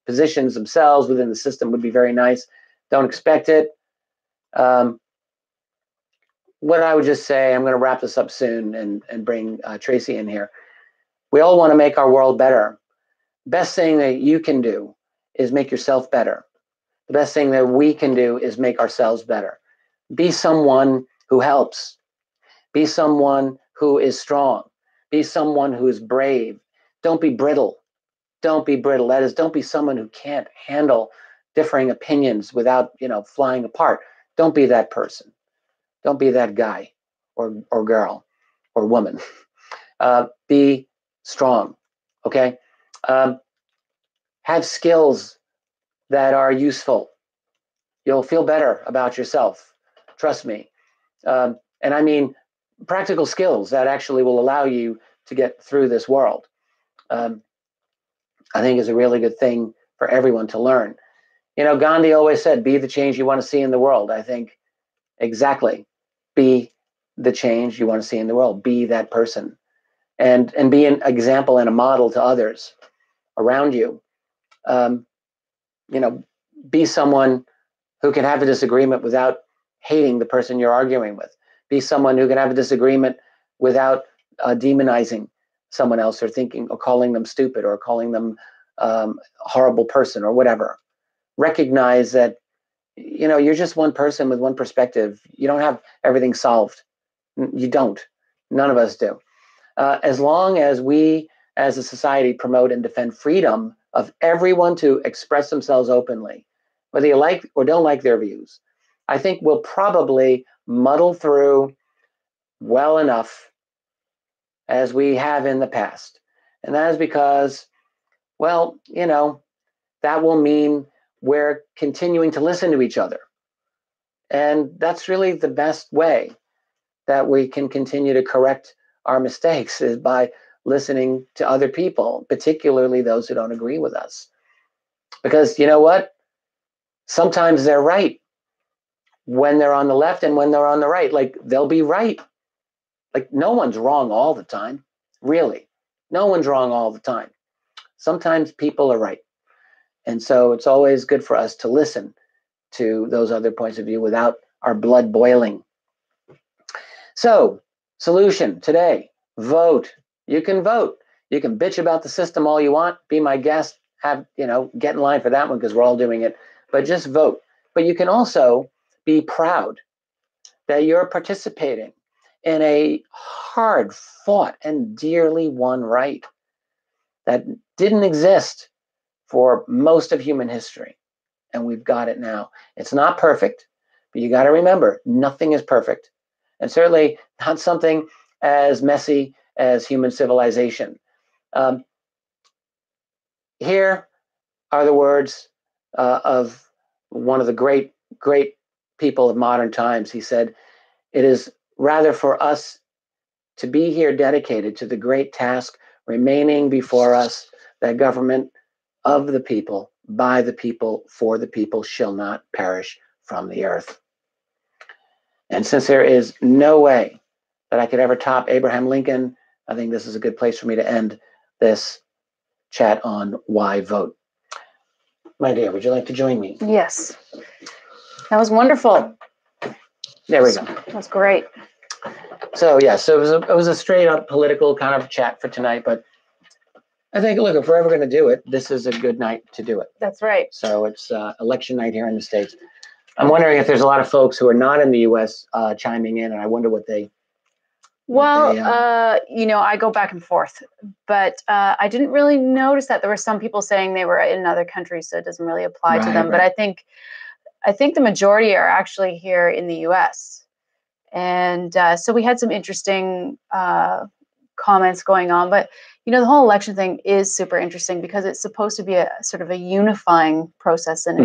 Speaker 1: positions themselves, within the system would be very nice. Don't expect it. What I would just say, I'm going to wrap this up soon and bring Tracy in here. We all want to make our world better. Best thing that you can do is make yourself better. The best thing that we can do is make ourselves better. Be someone who helps. Be someone who is strong. Be someone who is brave. Don't be brittle. Don't be brittle. That is, don't be someone who can't handle differing opinions without, flying apart. Don't be that person. Don't be that guy or girl or woman. Be strong, okay? Have skills that are useful. You'll feel better about yourself. Trust me. And I mean practical skills that actually will allow you to get through this world. I think is a really good thing for everyone to learn. Gandhi always said, be the change you want to see in the world. I think exactly. Be the change you want to see in the world. Be that person. And be an example and a model to others around you. Be someone who can have a disagreement without hating the person you're arguing with. Be someone who can have a disagreement without demonizing someone else or thinking or calling them stupid or calling them a horrible person or whatever. Recognize that, you're just one person with one perspective. You don't have everything solved. You don't. None of us do. As long as we as a society promote and defend freedom of everyone to express themselves openly, whether you like or don't like their views, I think we'll probably muddle through well enough as we have in the past. And that is because, well, that will mean we're continuing to listen to each other. And that's really the best way that we can continue to correct our mistakes, is by listening to other people, particularly those who don't agree with us. Because you know what? Sometimes they're right when they're on the left and when they're on the right. Like, they'll be right. Like, no one's wrong all the time. Really. No one's wrong all the time. Sometimes people are right. And so it's always good for us to listen to those other points of view without our blood boiling. So, solution today, vote. You can vote. You can bitch about the system all you want. Be my guest. Get in line for that one because we're all doing it. But just vote. But you can also be proud that you're participating in a hard-fought and dearly won right that didn't exist for most of human history. And we've got it now. It's not perfect, but you got to remember, nothing is perfect. And certainly not something as messy as human civilization. Here are the words of one of the great people of modern times. He said, "It is rather for us to be here dedicated to the great task remaining before us, that government of the people, by the people, for the people shall not perish from the earth." And since there is no way that I could ever top Abraham Lincoln, I think this is a good place for me to end this chat on why vote. my dear, would you like to join me?
Speaker 2: Yes. That was wonderful.
Speaker 1: There we go.
Speaker 2: That was great.
Speaker 1: So yeah, so it was a straight up political kind of chat for tonight, but I think, look, if we're ever going to do it, this is a good night to do it.
Speaker 2: That's right.
Speaker 1: So it's election night here in the States. I'm wondering if there's a lot of folks who are not in the U.S. Chiming in, and I wonder what they.
Speaker 2: I go back and forth, but I didn't really notice that. There were some people saying they were in other countries, so it doesn't really apply to them. Right. But I think the majority are actually here in the U.S. And so we had some interesting comments going on. But, the whole election thing is super interesting because it's supposed to be a sort of a unifying process in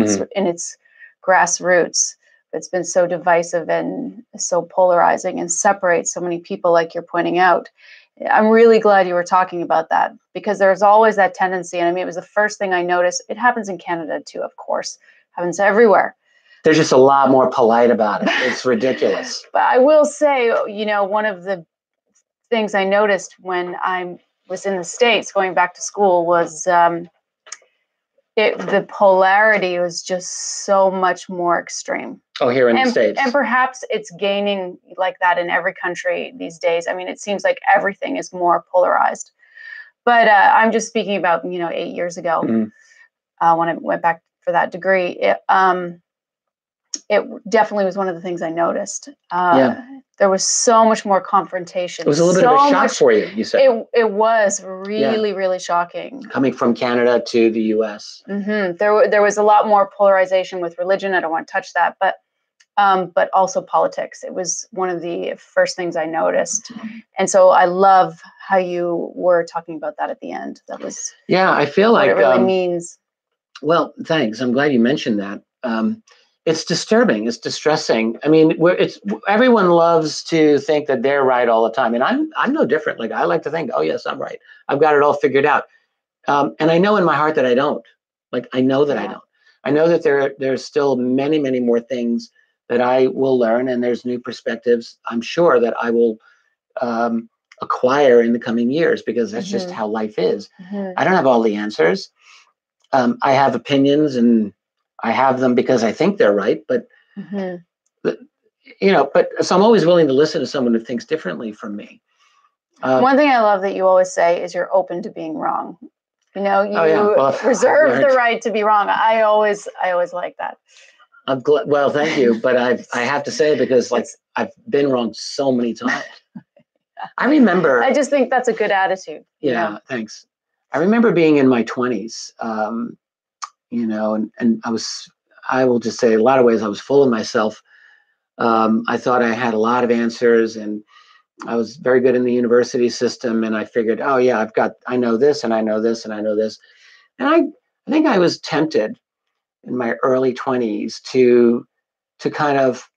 Speaker 2: its grassroots. It's been so divisive and so polarizing and separates so many people, like you're pointing out. I'm really glad you were talking about that because there's always that tendency. And I mean, it was the first thing I noticed. It happens in Canada too, of course. It happens everywhere.
Speaker 1: They're just a lot more polite about it. It's ridiculous.
Speaker 2: But I will say, one of the things I noticed when I was in the States going back to school was the polarity was just so much more extreme.
Speaker 1: Oh, here in the States.
Speaker 2: And perhaps it's gaining like that in every country these days. I mean, it seems like everything is more polarized. But I'm just speaking about, 8 years ago when I went back for that degree. It definitely was one of the things I noticed. There was so much more confrontation.
Speaker 1: It was a little bit of a shock for you, you said.
Speaker 2: It was really, really shocking.
Speaker 1: Coming from Canada to the U.S.
Speaker 2: Mm-hmm. There was a lot more polarization with religion. I don't want to touch that, but also politics. It was one of the first things I noticed. And so I love how you were talking about that at the end. That was
Speaker 1: I feel like
Speaker 2: what it really means.
Speaker 1: Well, thanks. I'm glad you mentioned that. It's disturbing. It's distressing. I mean, everyone loves to think that they're right all the time, and I'm no different. Like I like to think, oh yes, I'm right. I've got it all figured out, and I know in my heart that I don't. Like I know that I don't. I know that there's still many, many more things that I will learn, and there's new perspectives. I'm sure that I will acquire in the coming years because that's just how life is. I don't have all the answers. I have opinions and I have them because I think they're right, but so I'm always willing to listen to someone who thinks differently from me.
Speaker 2: One thing I love that you always say is you're open to being wrong. Reserve the right to be wrong. I always like that.
Speaker 1: I'm glad. Well, thank you, but I have to say because I've been wrong so many times. I remember.
Speaker 2: I just think that's a good attitude.
Speaker 1: Yeah, thanks. I remember being in my 20s. And I will just say, a lot of ways I was full of myself. I thought I had a lot of answers and I was very good in the university system. And I figured, oh yeah, I know this and I know this and I know this. And I think I was tempted in my early 20s to kind of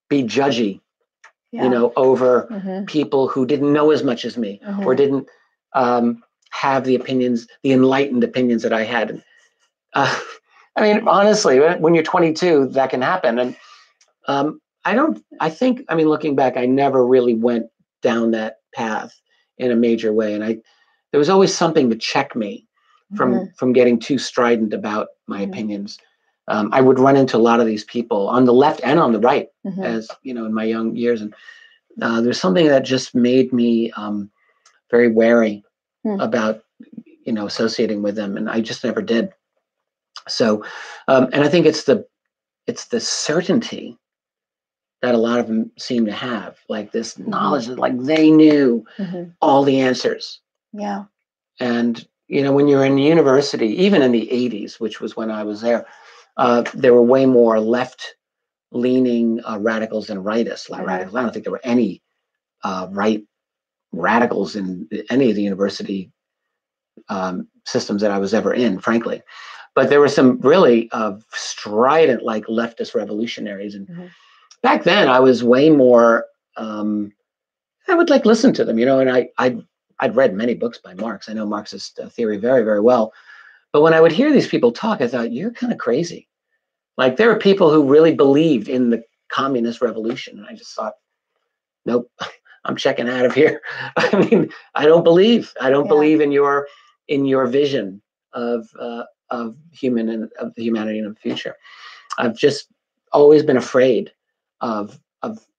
Speaker 1: be judgy, over people who didn't know as much as me or didn't have the opinions, the enlightened opinions that I had. I mean, honestly, when you're 22, that can happen. And looking back, I never really went down that path in a major way. And there was always something to check me from getting too strident about my opinions. I would run into a lot of these people on the left and on the right, as in my young years. And there's something that just made me very wary about, associating with them. And I just never did. So, and I think it's the certainty that a lot of them seem to have, like this knowledge that like they knew all the answers.
Speaker 2: Yeah.
Speaker 1: And, when you're in university, even in the 80s, which was when I was there were way more left-leaning radicals than rightists. Radicals. I don't think there were any right radicals in any of the university systems that I was ever in, frankly. But there were some really strident, like leftist revolutionaries. And back then I was way more, I would listen to them, and I'd read many books by Marx. I know Marxist theory very, very well. But when I would hear these people talk, I thought, you're kind of crazy. Like there are people who really believed in the communist revolution. And I just thought, nope, I'm checking out of here. I mean, I don't believe in your vision of of of humanity in the future. I've just always been afraid of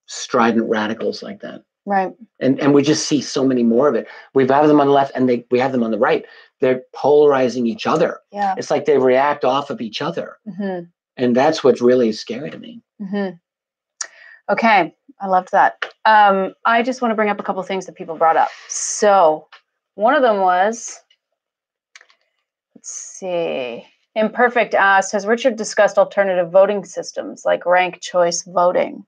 Speaker 1: strident radicals like that.
Speaker 2: Right.
Speaker 1: And we just see so many more of it. We have them on the left and we have them on the right. They're polarizing each other.
Speaker 2: Yeah.
Speaker 1: It's like they react off of each other.
Speaker 2: Mm-hmm.
Speaker 1: And that's what's really scary to me.
Speaker 2: Mm-hmm. Okay. I loved that. I just want to bring up a couple of things that people brought up. So one of them was, let's see, Imperfect asked, has Richard discussed alternative voting systems like ranked choice voting?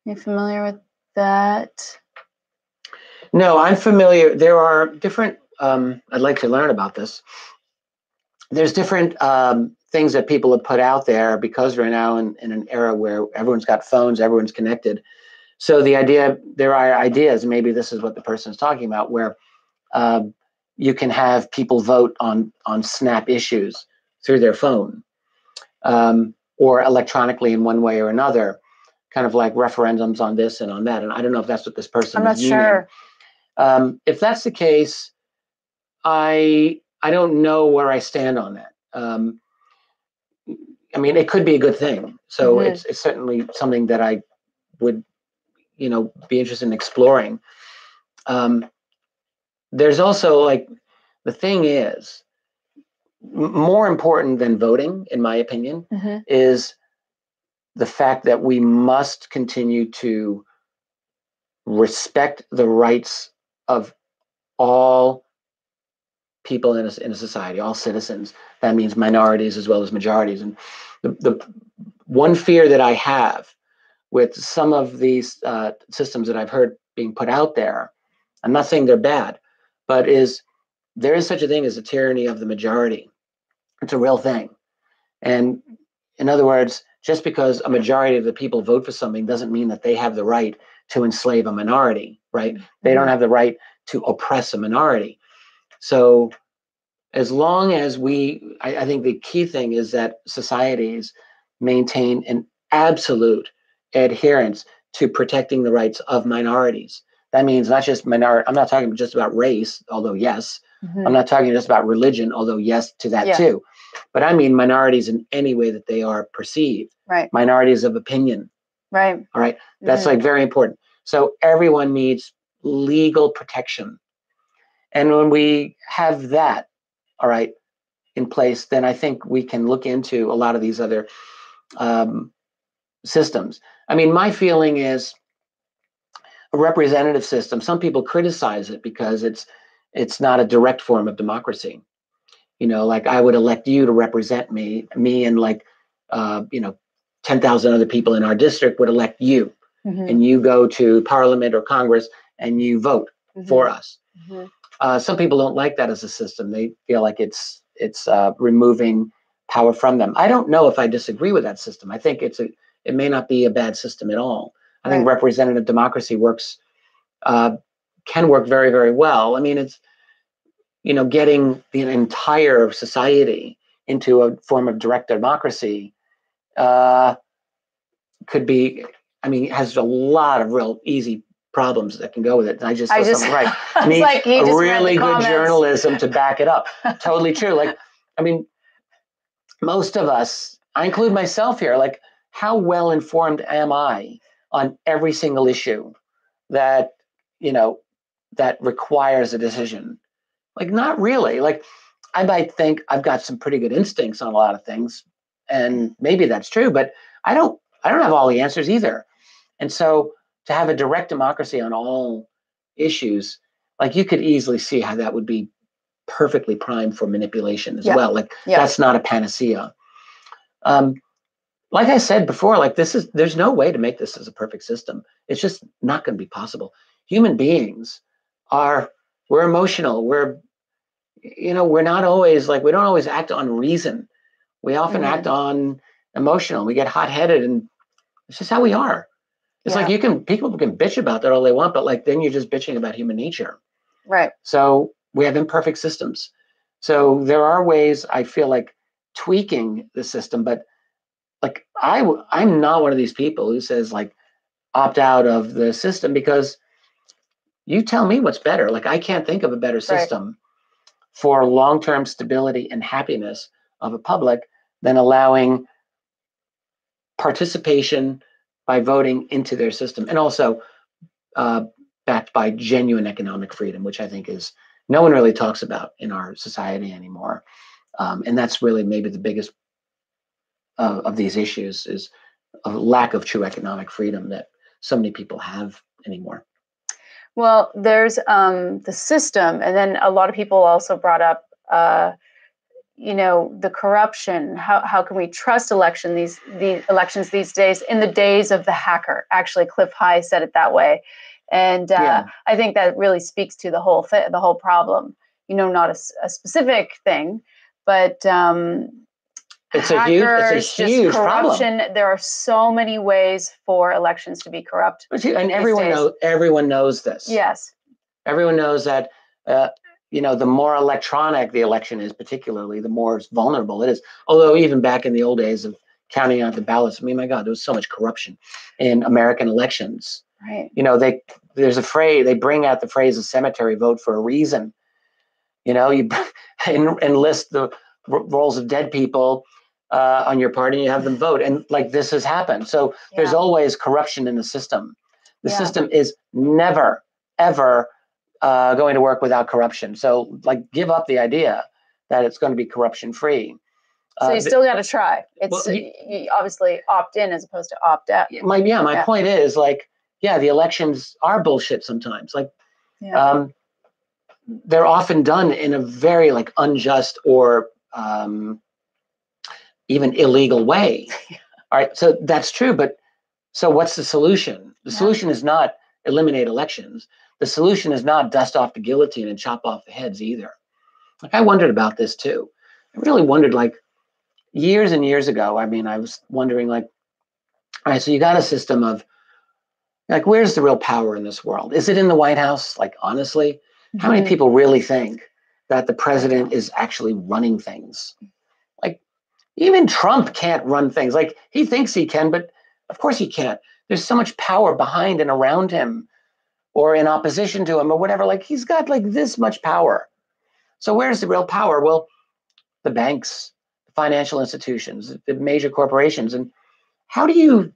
Speaker 2: Are you familiar with that?
Speaker 1: No, I'm familiar. There are different, I'd like to learn about this. There's different things that people have put out there because we're now in an era where everyone's got phones, everyone's connected. So there are ideas, maybe this is what the person is talking about, where you can have people vote on snap issues through their phone or electronically in one way or another, kind of like referendums on this and on that. And I don't know if that's what this person
Speaker 2: I'm not sure.
Speaker 1: If that's the case, I don't know where I stand on that. I mean, it could be a good thing. So
Speaker 2: Mm-hmm.
Speaker 1: it's certainly something that I would, be interested in exploring. There's also like, the thing is, more important than voting, in my opinion,
Speaker 2: Mm-hmm.
Speaker 1: is the fact that we must continue to respect the rights of all people in a society, all citizens. That means minorities as well as majorities. And the one fear that I have with some of these systems that I've heard being put out there, I'm not saying they're bad, but there is such a thing as a tyranny of the majority. It's a real thing. And in other words, just because a majority of the people vote for something doesn't mean that they have the right to enslave a minority, right? Mm-hmm. They don't have the right to oppress a minority. So as long as I think the key thing is that societies maintain an absolute adherence to protecting the rights of minorities. That means not just minority. I'm not talking just about race, although yes. Mm-hmm. I'm not talking just about religion, although yes to that too. But I mean minorities in any way that they are perceived.
Speaker 2: Right.
Speaker 1: Minorities of opinion.
Speaker 2: Right.
Speaker 1: All right. That's like very important. So everyone needs legal protection. And when we have that, all right, in place, then I think we can look into a lot of these other systems. I mean, my feeling is a representative system. Some people criticize it because it's not a direct form of democracy. Like I would elect you to represent me and like, 10,000 other people in our district would elect you. Mm-hmm. And you go to Parliament or Congress and you vote mm-hmm. for us. Mm-hmm. Some people don't like that as a system. They feel like it's removing power from them. I don't know if I disagree with that system. I think it may not be a bad system at all. I think representative democracy can work very, very well. I mean, it's, getting the entire society into a form of direct democracy could be, has a lot of real easy problems that can go with it. And I just needs like a really good journalism to back it up. Totally true. Like, most of us, I include myself here, like how well informed am I on every single issue that, that requires a decision? Like, not really. Like, I might think I've got some pretty good instincts on a lot of things, and maybe that's true, but I don't have all the answers either. And so to have a direct democracy on all issues, like you could easily see how that would be perfectly primed for manipulation as well. Like that's not a panacea. Like I said before, like there's no way to make this as a perfect system. It's just not going to be possible. Human beings we're emotional. We're not always we don't always act on reason. We often act on emotional. We get hot-headed, and it's just how we are. It's like people can bitch about that all they want, but like then you're just bitching about human nature.
Speaker 2: Right.
Speaker 1: So we have imperfect systems. So there are ways I feel like tweaking the system, but like I'm not one of these people who says like opt out of the system because you tell me what's better. Like I can't think of a better system for long-term stability and happiness of a public than allowing participation by voting into their system, and also backed by genuine economic freedom, which I think is no one really talks about in our society anymore. And that's really maybe the biggest of these issues, is a lack of true economic freedom that so many people have anymore.
Speaker 2: Well, there's the system, and then a lot of people also brought up, the corruption. How can we trust the elections these days, in the days of the hacker? Actually, Cliff High said it that way, and I think that really speaks to the whole problem. Not a specific thing, but
Speaker 1: it's a huge
Speaker 2: corruption.
Speaker 1: problem.
Speaker 2: There are so many ways for elections to be corrupt,
Speaker 1: and everyone knows this.
Speaker 2: Yes,
Speaker 1: everyone knows that. The more electronic the election is, particularly, the more vulnerable it is. Although even back in the old days of counting out the ballots, I mean, my God, there was so much corruption in American elections.
Speaker 2: Right.
Speaker 1: There's a phrase, they bring out the phrase "a cemetery vote" for a reason. You enlist the rolls of dead people on your party, and you have them vote, and like this has happened. So there's always corruption in the system. The system is never, ever going to work without corruption. So, give up the idea that it's going to be corruption free.
Speaker 2: So you still got to try. It's you obviously opt in as opposed to opt out.
Speaker 1: My point is, the elections are bullshit sometimes. They're often done in a very unjust or even illegal way. All right, so that's true. But so what's the solution? The solution is not eliminate elections. The solution is not dust off the guillotine and chop off the heads either. I wondered about this too. I really wondered, years and years ago. I mean, I was wondering, all right, so you got a system of, where's the real power in this world? Is it in the White House? Honestly, how many people really think that the president is actually running things? Even Trump can't run things. He thinks he can, but of course he can't. There's so much power behind and around him, or in opposition to him, or whatever. He's got this much power. So where's the real power? Well, the banks, the financial institutions, the major corporations. And how do you,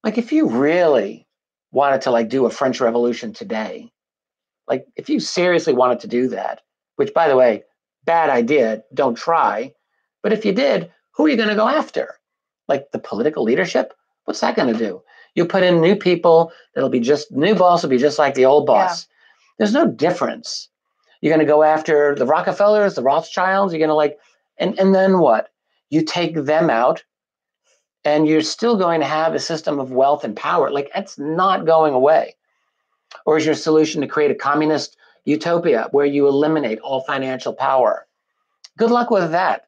Speaker 1: if you really wanted to do a French Revolution today, if you seriously wanted to do that, which, by the way, bad idea, don't try. But if you did, who are you going to go after? The political leadership? What's that going to do? You put in new people, new boss will be just like the old boss. Yeah. There's no difference. You're going to go after the Rockefellers, the Rothschilds, you're going to and then what? You take them out, and you're still going to have a system of wealth and power. That's not going away. Or is your solution to create a communist utopia where you eliminate all financial power? Good luck with that.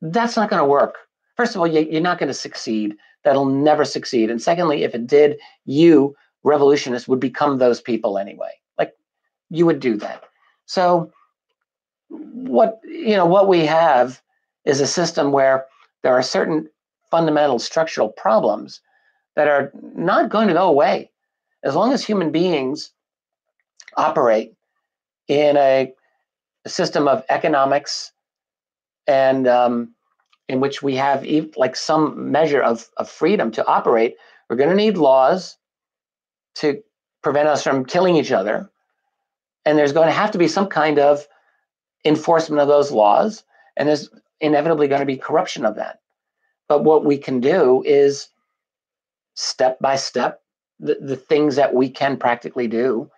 Speaker 1: That's not going to work. First of all, you're not going to succeed. That'll never succeed. And secondly, if it did, you, revolutionists, would become those people anyway. You would do that. So what we have is a system where there are certain fundamental structural problems that are not going to go away. As long as human beings operate in a system of economics and in which we have some measure of freedom to operate, we're going to need laws to prevent us from killing each other. And there's going to have to be some kind of enforcement of those laws. And there's inevitably going to be corruption of that. But what we can do is step by step, the things that we can practically do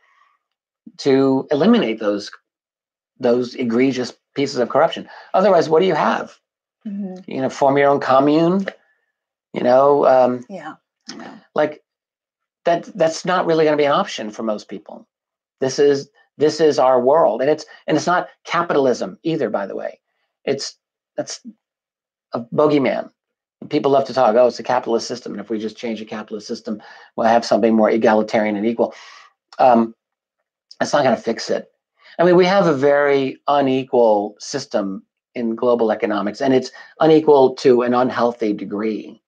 Speaker 1: to eliminate those egregious pieces of corruption. Otherwise, what do you have? Mm-hmm. Form your own commune. That's not really going to be an option for most people. This is our world, and it's not capitalism either. By the way, that's a bogeyman. People love to talk, it's a capitalist system, and if we just change the capitalist system, we'll have something more egalitarian and equal. It's not going to fix it. I mean, we have a very unequal system in global economics, and it's unequal to an unhealthy degree.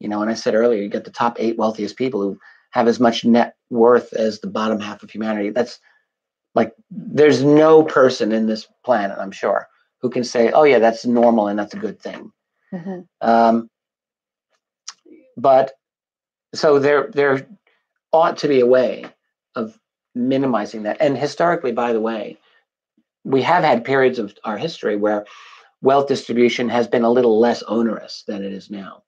Speaker 1: And I said earlier, you get the top 8 wealthiest people who have as much net worth as the bottom half of humanity. That's Like, there's no person in this planet, I'm sure, who can say, oh yeah, that's normal and that's a good thing. But so there ought to be a way of minimizing that. And historically, by the way, we have had periods of our history where wealth distribution has been a little less onerous than it is now.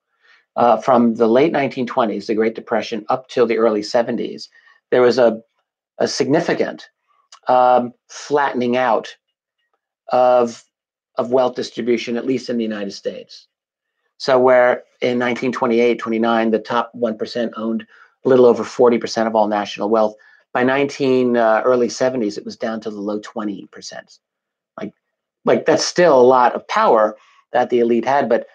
Speaker 1: From the late 1920s, the Great Depression, up till the early 70s, there was a significant flattening out of wealth distribution, at least in the United States. So where in 1928, 29, the top 1% owned a little over 40% of all national wealth. By early 70s, it was down to the low 20%. Like that's still a lot of power that the elite had, but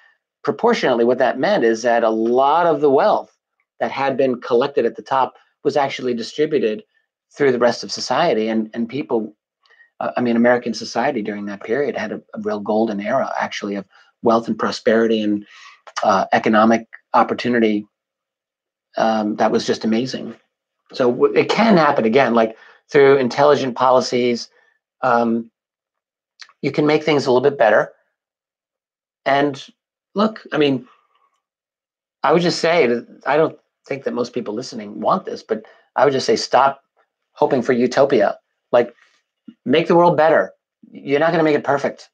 Speaker 1: proportionately what that meant is that a lot of the wealth that had been collected at the top was actually distributed through the rest of society, and people, American society during that period had a real golden era, actually, of wealth and prosperity and economic opportunity that was just amazing. So it can happen again, like through intelligent policies. You can make things a little bit better. And look, I would just say that I don't think that most people listening want this, but I would just say stop hoping for utopia. Like, make the world better. You're not going to make it perfect.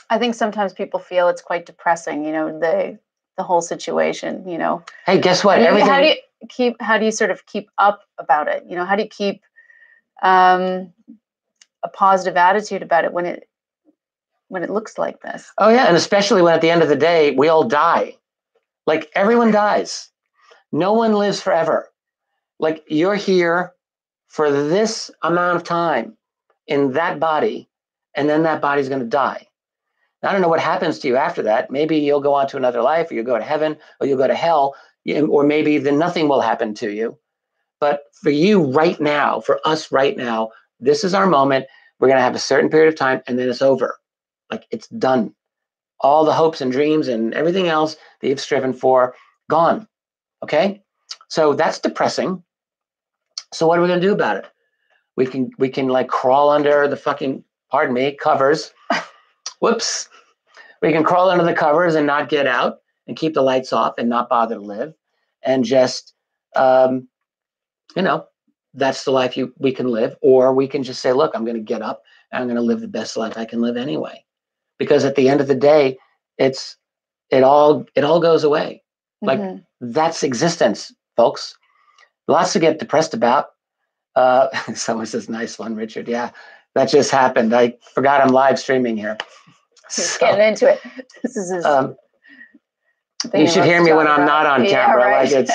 Speaker 2: I think sometimes people feel it's quite depressing, the whole situation,
Speaker 1: Hey, guess what?
Speaker 2: How do you sort of keep up about it? How do you keep a positive attitude about it when it looks like this?
Speaker 1: Oh yeah, and especially when at the end of the day we all die. Like, everyone dies. No one lives forever. Like, you're here for this amount of time in that body, and then that body's going to die. I don't know what happens to you after that. Maybe you'll go on to another life, or you'll go to heaven, or you'll go to hell, or maybe then nothing will happen to you. But for you right now, for us right now, this is our moment. We're going to have a certain period of time, and then it's over. Like, it's done. All the hopes and dreams and everything else that you've striven for, gone. Okay? So that's depressing. So what are we going to do about it? We can like crawl under the fucking, pardon me, covers. Whoops. We can crawl under the covers and not get out, and keep the lights off and not bother to live, and just, that's the life we can live. Or we can just say, look, I'm going to get up and I'm going to live the best life I can live anyway. Because at the end of the day, it all goes away. Like, that's existence, folks. Lots to get depressed about. Someone says, nice one, Richard. Yeah, that just happened. I forgot I'm live streaming here.
Speaker 2: He's getting into it. This is his
Speaker 1: you should hear me when I'm not on camera. Right. Like, it's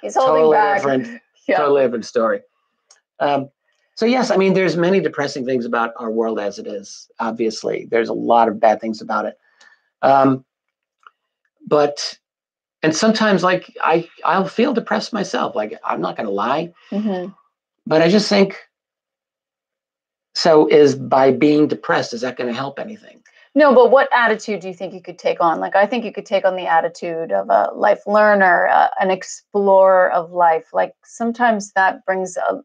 Speaker 2: he's totally different.
Speaker 1: Totally different story. So yes, there's many depressing things about our world as it is. Obviously, there's a lot of bad things about it. And sometimes, like, I'll feel depressed myself. Like, I'm not going to lie, but I just think, so by being depressed, is that going to help anything?
Speaker 2: No, but what attitude do you think you could take on? Like, I think you could take on the attitude of a life learner, an explorer of life. Like, sometimes that brings a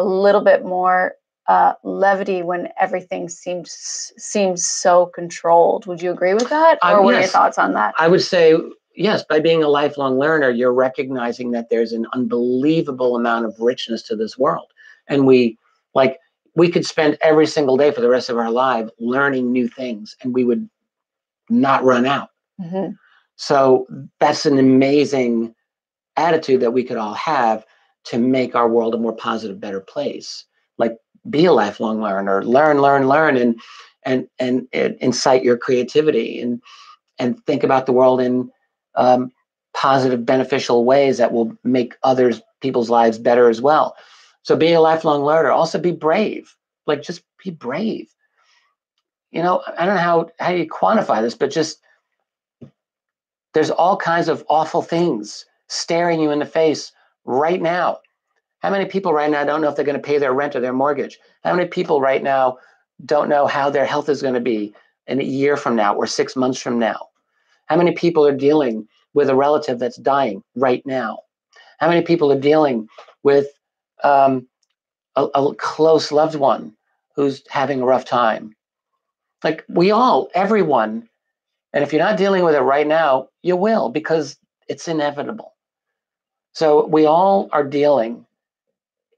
Speaker 2: little bit more levity when everything seems so controlled. Would you agree with that? Or what are your thoughts on that?
Speaker 1: I would say, yes, by being a lifelong learner, you're recognizing that there's an unbelievable amount of richness to this world. And we could spend every single day for the rest of our life learning new things, and we would not run out. So that's an amazing attitude that we could all have to make our world a more positive, better place. Like, be a lifelong learner, learn, and incite your creativity, and think about the world in positive, beneficial ways that will make people's lives better as well. So being a lifelong learner, also be brave. Like, just be brave. I don't know how you quantify this, but just, there's all kinds of awful things staring you in the face right now. How many people right now don't know if they're going to pay their rent or their mortgage? How many people right now don't know how their health is going to be in a year from now or 6 months from now? How many people are dealing with a relative that's dying right now? How many people are dealing with a close loved one who's having a rough time. Like everyone, and if you're not dealing with it right now, you will, because it's inevitable. So we all are dealing,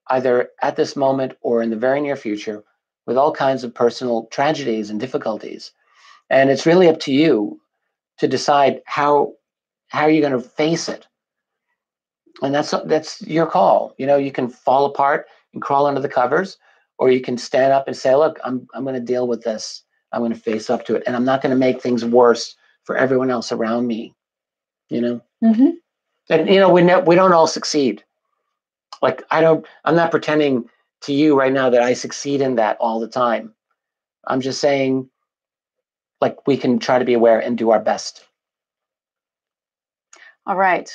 Speaker 1: either at this moment or in the very near future, with all kinds of personal tragedies and difficulties. And it's really up to you to decide how you're going to face it. And that's your call. You can fall apart and crawl under the covers, or you can stand up and say, look, I'm going to deal with this. I'm going to face up to it. And I'm not going to make things worse for everyone else around me.
Speaker 2: Mm-hmm.
Speaker 1: And, we don't all succeed. Like, I'm not pretending to you right now that I succeed in that all the time. I'm just saying, like, we can try to be aware and do our best.
Speaker 2: All right.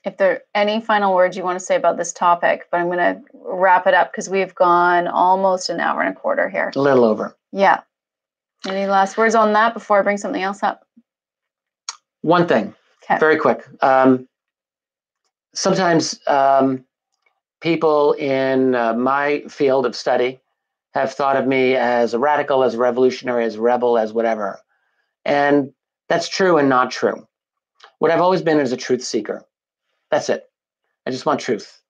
Speaker 2: If there are any final words you want to say about this topic, but I'm going to wrap it up because we've gone almost an hour and a quarter here.
Speaker 1: A little over.
Speaker 2: Yeah. Any last words on that before I bring something else up?
Speaker 1: One thing, very quick. Sometimes people in my field of study have thought of me as a radical, as a revolutionary, as a rebel, as whatever. And that's true and not true. What I've always been is a truth seeker. That's it. I just want truth.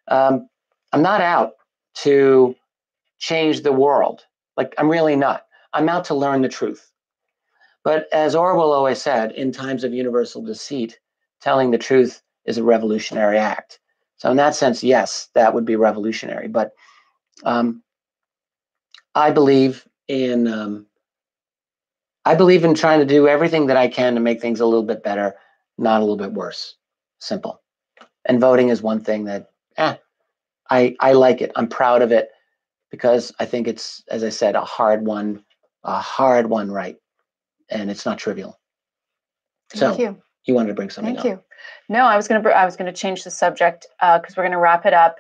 Speaker 1: I'm not out to change the world. Like, I'm really not. I'm out to learn the truth. But as Orwell always said, in times of universal deceit, telling the truth is a revolutionary act. So in that sense, yes, that would be revolutionary. But I believe in trying to do everything that I can to make things a little bit better, not a little bit worse. Simple. And voting is one thing that I like it. I'm proud of it because I think it's, as I said, a hard one right. And it's not trivial.
Speaker 2: Thank you.
Speaker 1: You wanted to bring something up.
Speaker 2: Thank you. No, I was going to change the subject because we're going to wrap it up.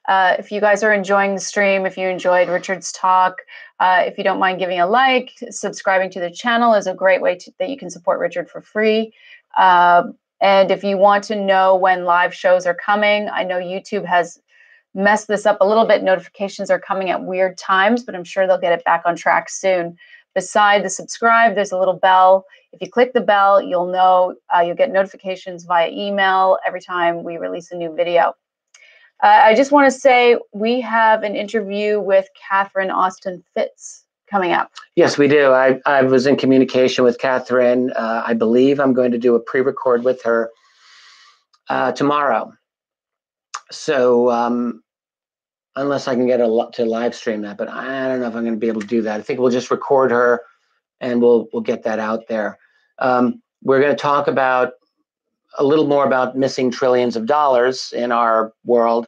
Speaker 2: If you guys are enjoying the stream, if you enjoyed Richard's talk, if you don't mind giving a like, subscribing to the channel is a great way that you can support Richard for free. And if you want to know when live shows are coming, I know YouTube has messed this up a little bit. Notifications are coming at weird times, but I'm sure they'll get it back on track soon. Beside the subscribe, there's a little bell. If you click the bell, you'll know, you'll get notifications via email every time we release a new video. I just want to say we have an interview with Catherine Austin Fitz coming up.
Speaker 1: Yes, we do. I was in communication with Catherine. I believe I'm going to do a pre-record with her tomorrow. So unless I can get to live stream that, but I don't know if I'm going to be able to do that. I think we'll just record her and we'll get that out there. We're going to talk about a little more about missing trillions of dollars in our world.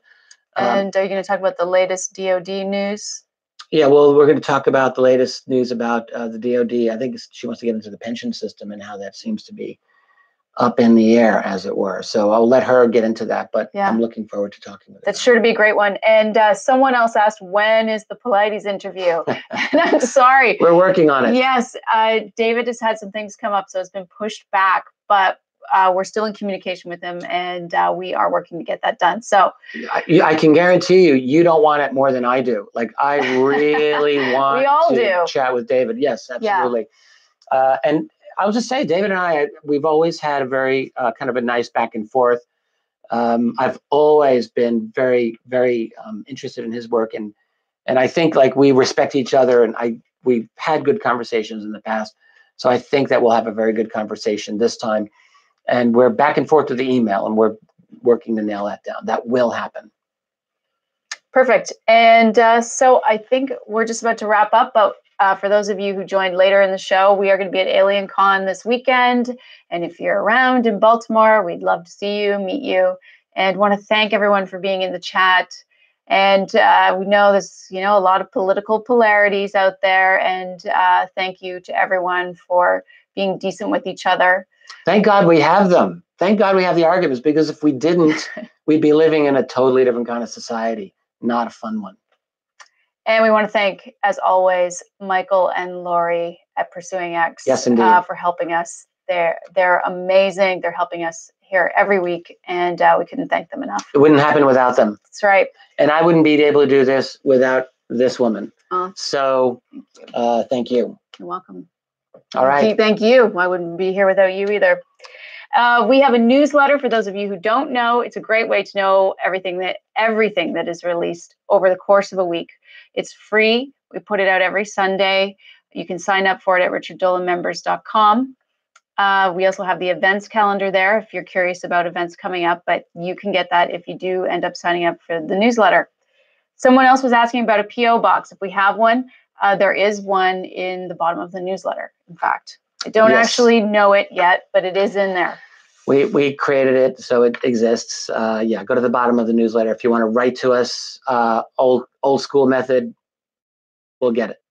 Speaker 2: And are you going to talk about the latest DOD news?
Speaker 1: Yeah, well, we're going to talk about the latest news about the DOD. I think she wants to get into the pension system and how that seems to be up in the air, as it were. So I'll let her get into that, but yeah. I'm looking forward to talking with her.
Speaker 2: That's sure to be a great one. And someone else asked, when is the Polarization interview? And I'm sorry.
Speaker 1: We're working on it.
Speaker 2: Yes, David has had some things come up, so it's been pushed back, but we're still in communication with him, and we are working to get that done. So
Speaker 1: I can guarantee you don't want it more than I do. Like, I really want to chat with David. Yes, absolutely. Yeah. And I'll just say, David and I, we've always had a very kind of a nice back and forth. I've always been very, very interested in his work, and I think, like, we respect each other, and we've had good conversations in the past. So I think that we'll have a very good conversation this time. And we're back and forth to the email, and we're working to nail that down. That will happen.
Speaker 2: Perfect. And so I think we're just about to wrap up, but for those of you who joined later in the show, we are going to be at Alien Con this weekend. And if you're around in Baltimore, we'd love to see you, meet you, and want to thank everyone for being in the chat. And we know there's, a lot of political polarities out there. And thank you to everyone for being decent with each other.
Speaker 1: Thank God we have them. Thank God we have the arguments, because if we didn't, we'd be living in a totally different kind of society, not a fun one.
Speaker 2: And we want to thank, as always, Michael and Lori at Pursuing X,
Speaker 1: yes, indeed,
Speaker 2: for helping us. They're amazing. They're helping us here every week, and we couldn't thank them enough.
Speaker 1: It wouldn't happen without them.
Speaker 2: That's right.
Speaker 1: And I wouldn't be able to do this without this woman.
Speaker 2: Oh.
Speaker 1: So thank you.
Speaker 2: You're welcome.
Speaker 1: All right.
Speaker 2: Thank you. I wouldn't be here without you either. We have a newsletter for those of you who don't know. It's a great way to know everything that is released over the course of a week. It's free. We put it out every Sunday. You can sign up for it at richarddolanmembers.com. We also have the events calendar there if you're curious about events coming up, but you can get that if you do end up signing up for the newsletter. Someone else was asking about a P.O. box. If we have one, there is one in the bottom of the newsletter, in fact. I don't actually know it yet, but it is in there.
Speaker 1: We created it, so it exists. Yeah, go to the bottom of the newsletter. If you want to write to us, old school method, we'll get it.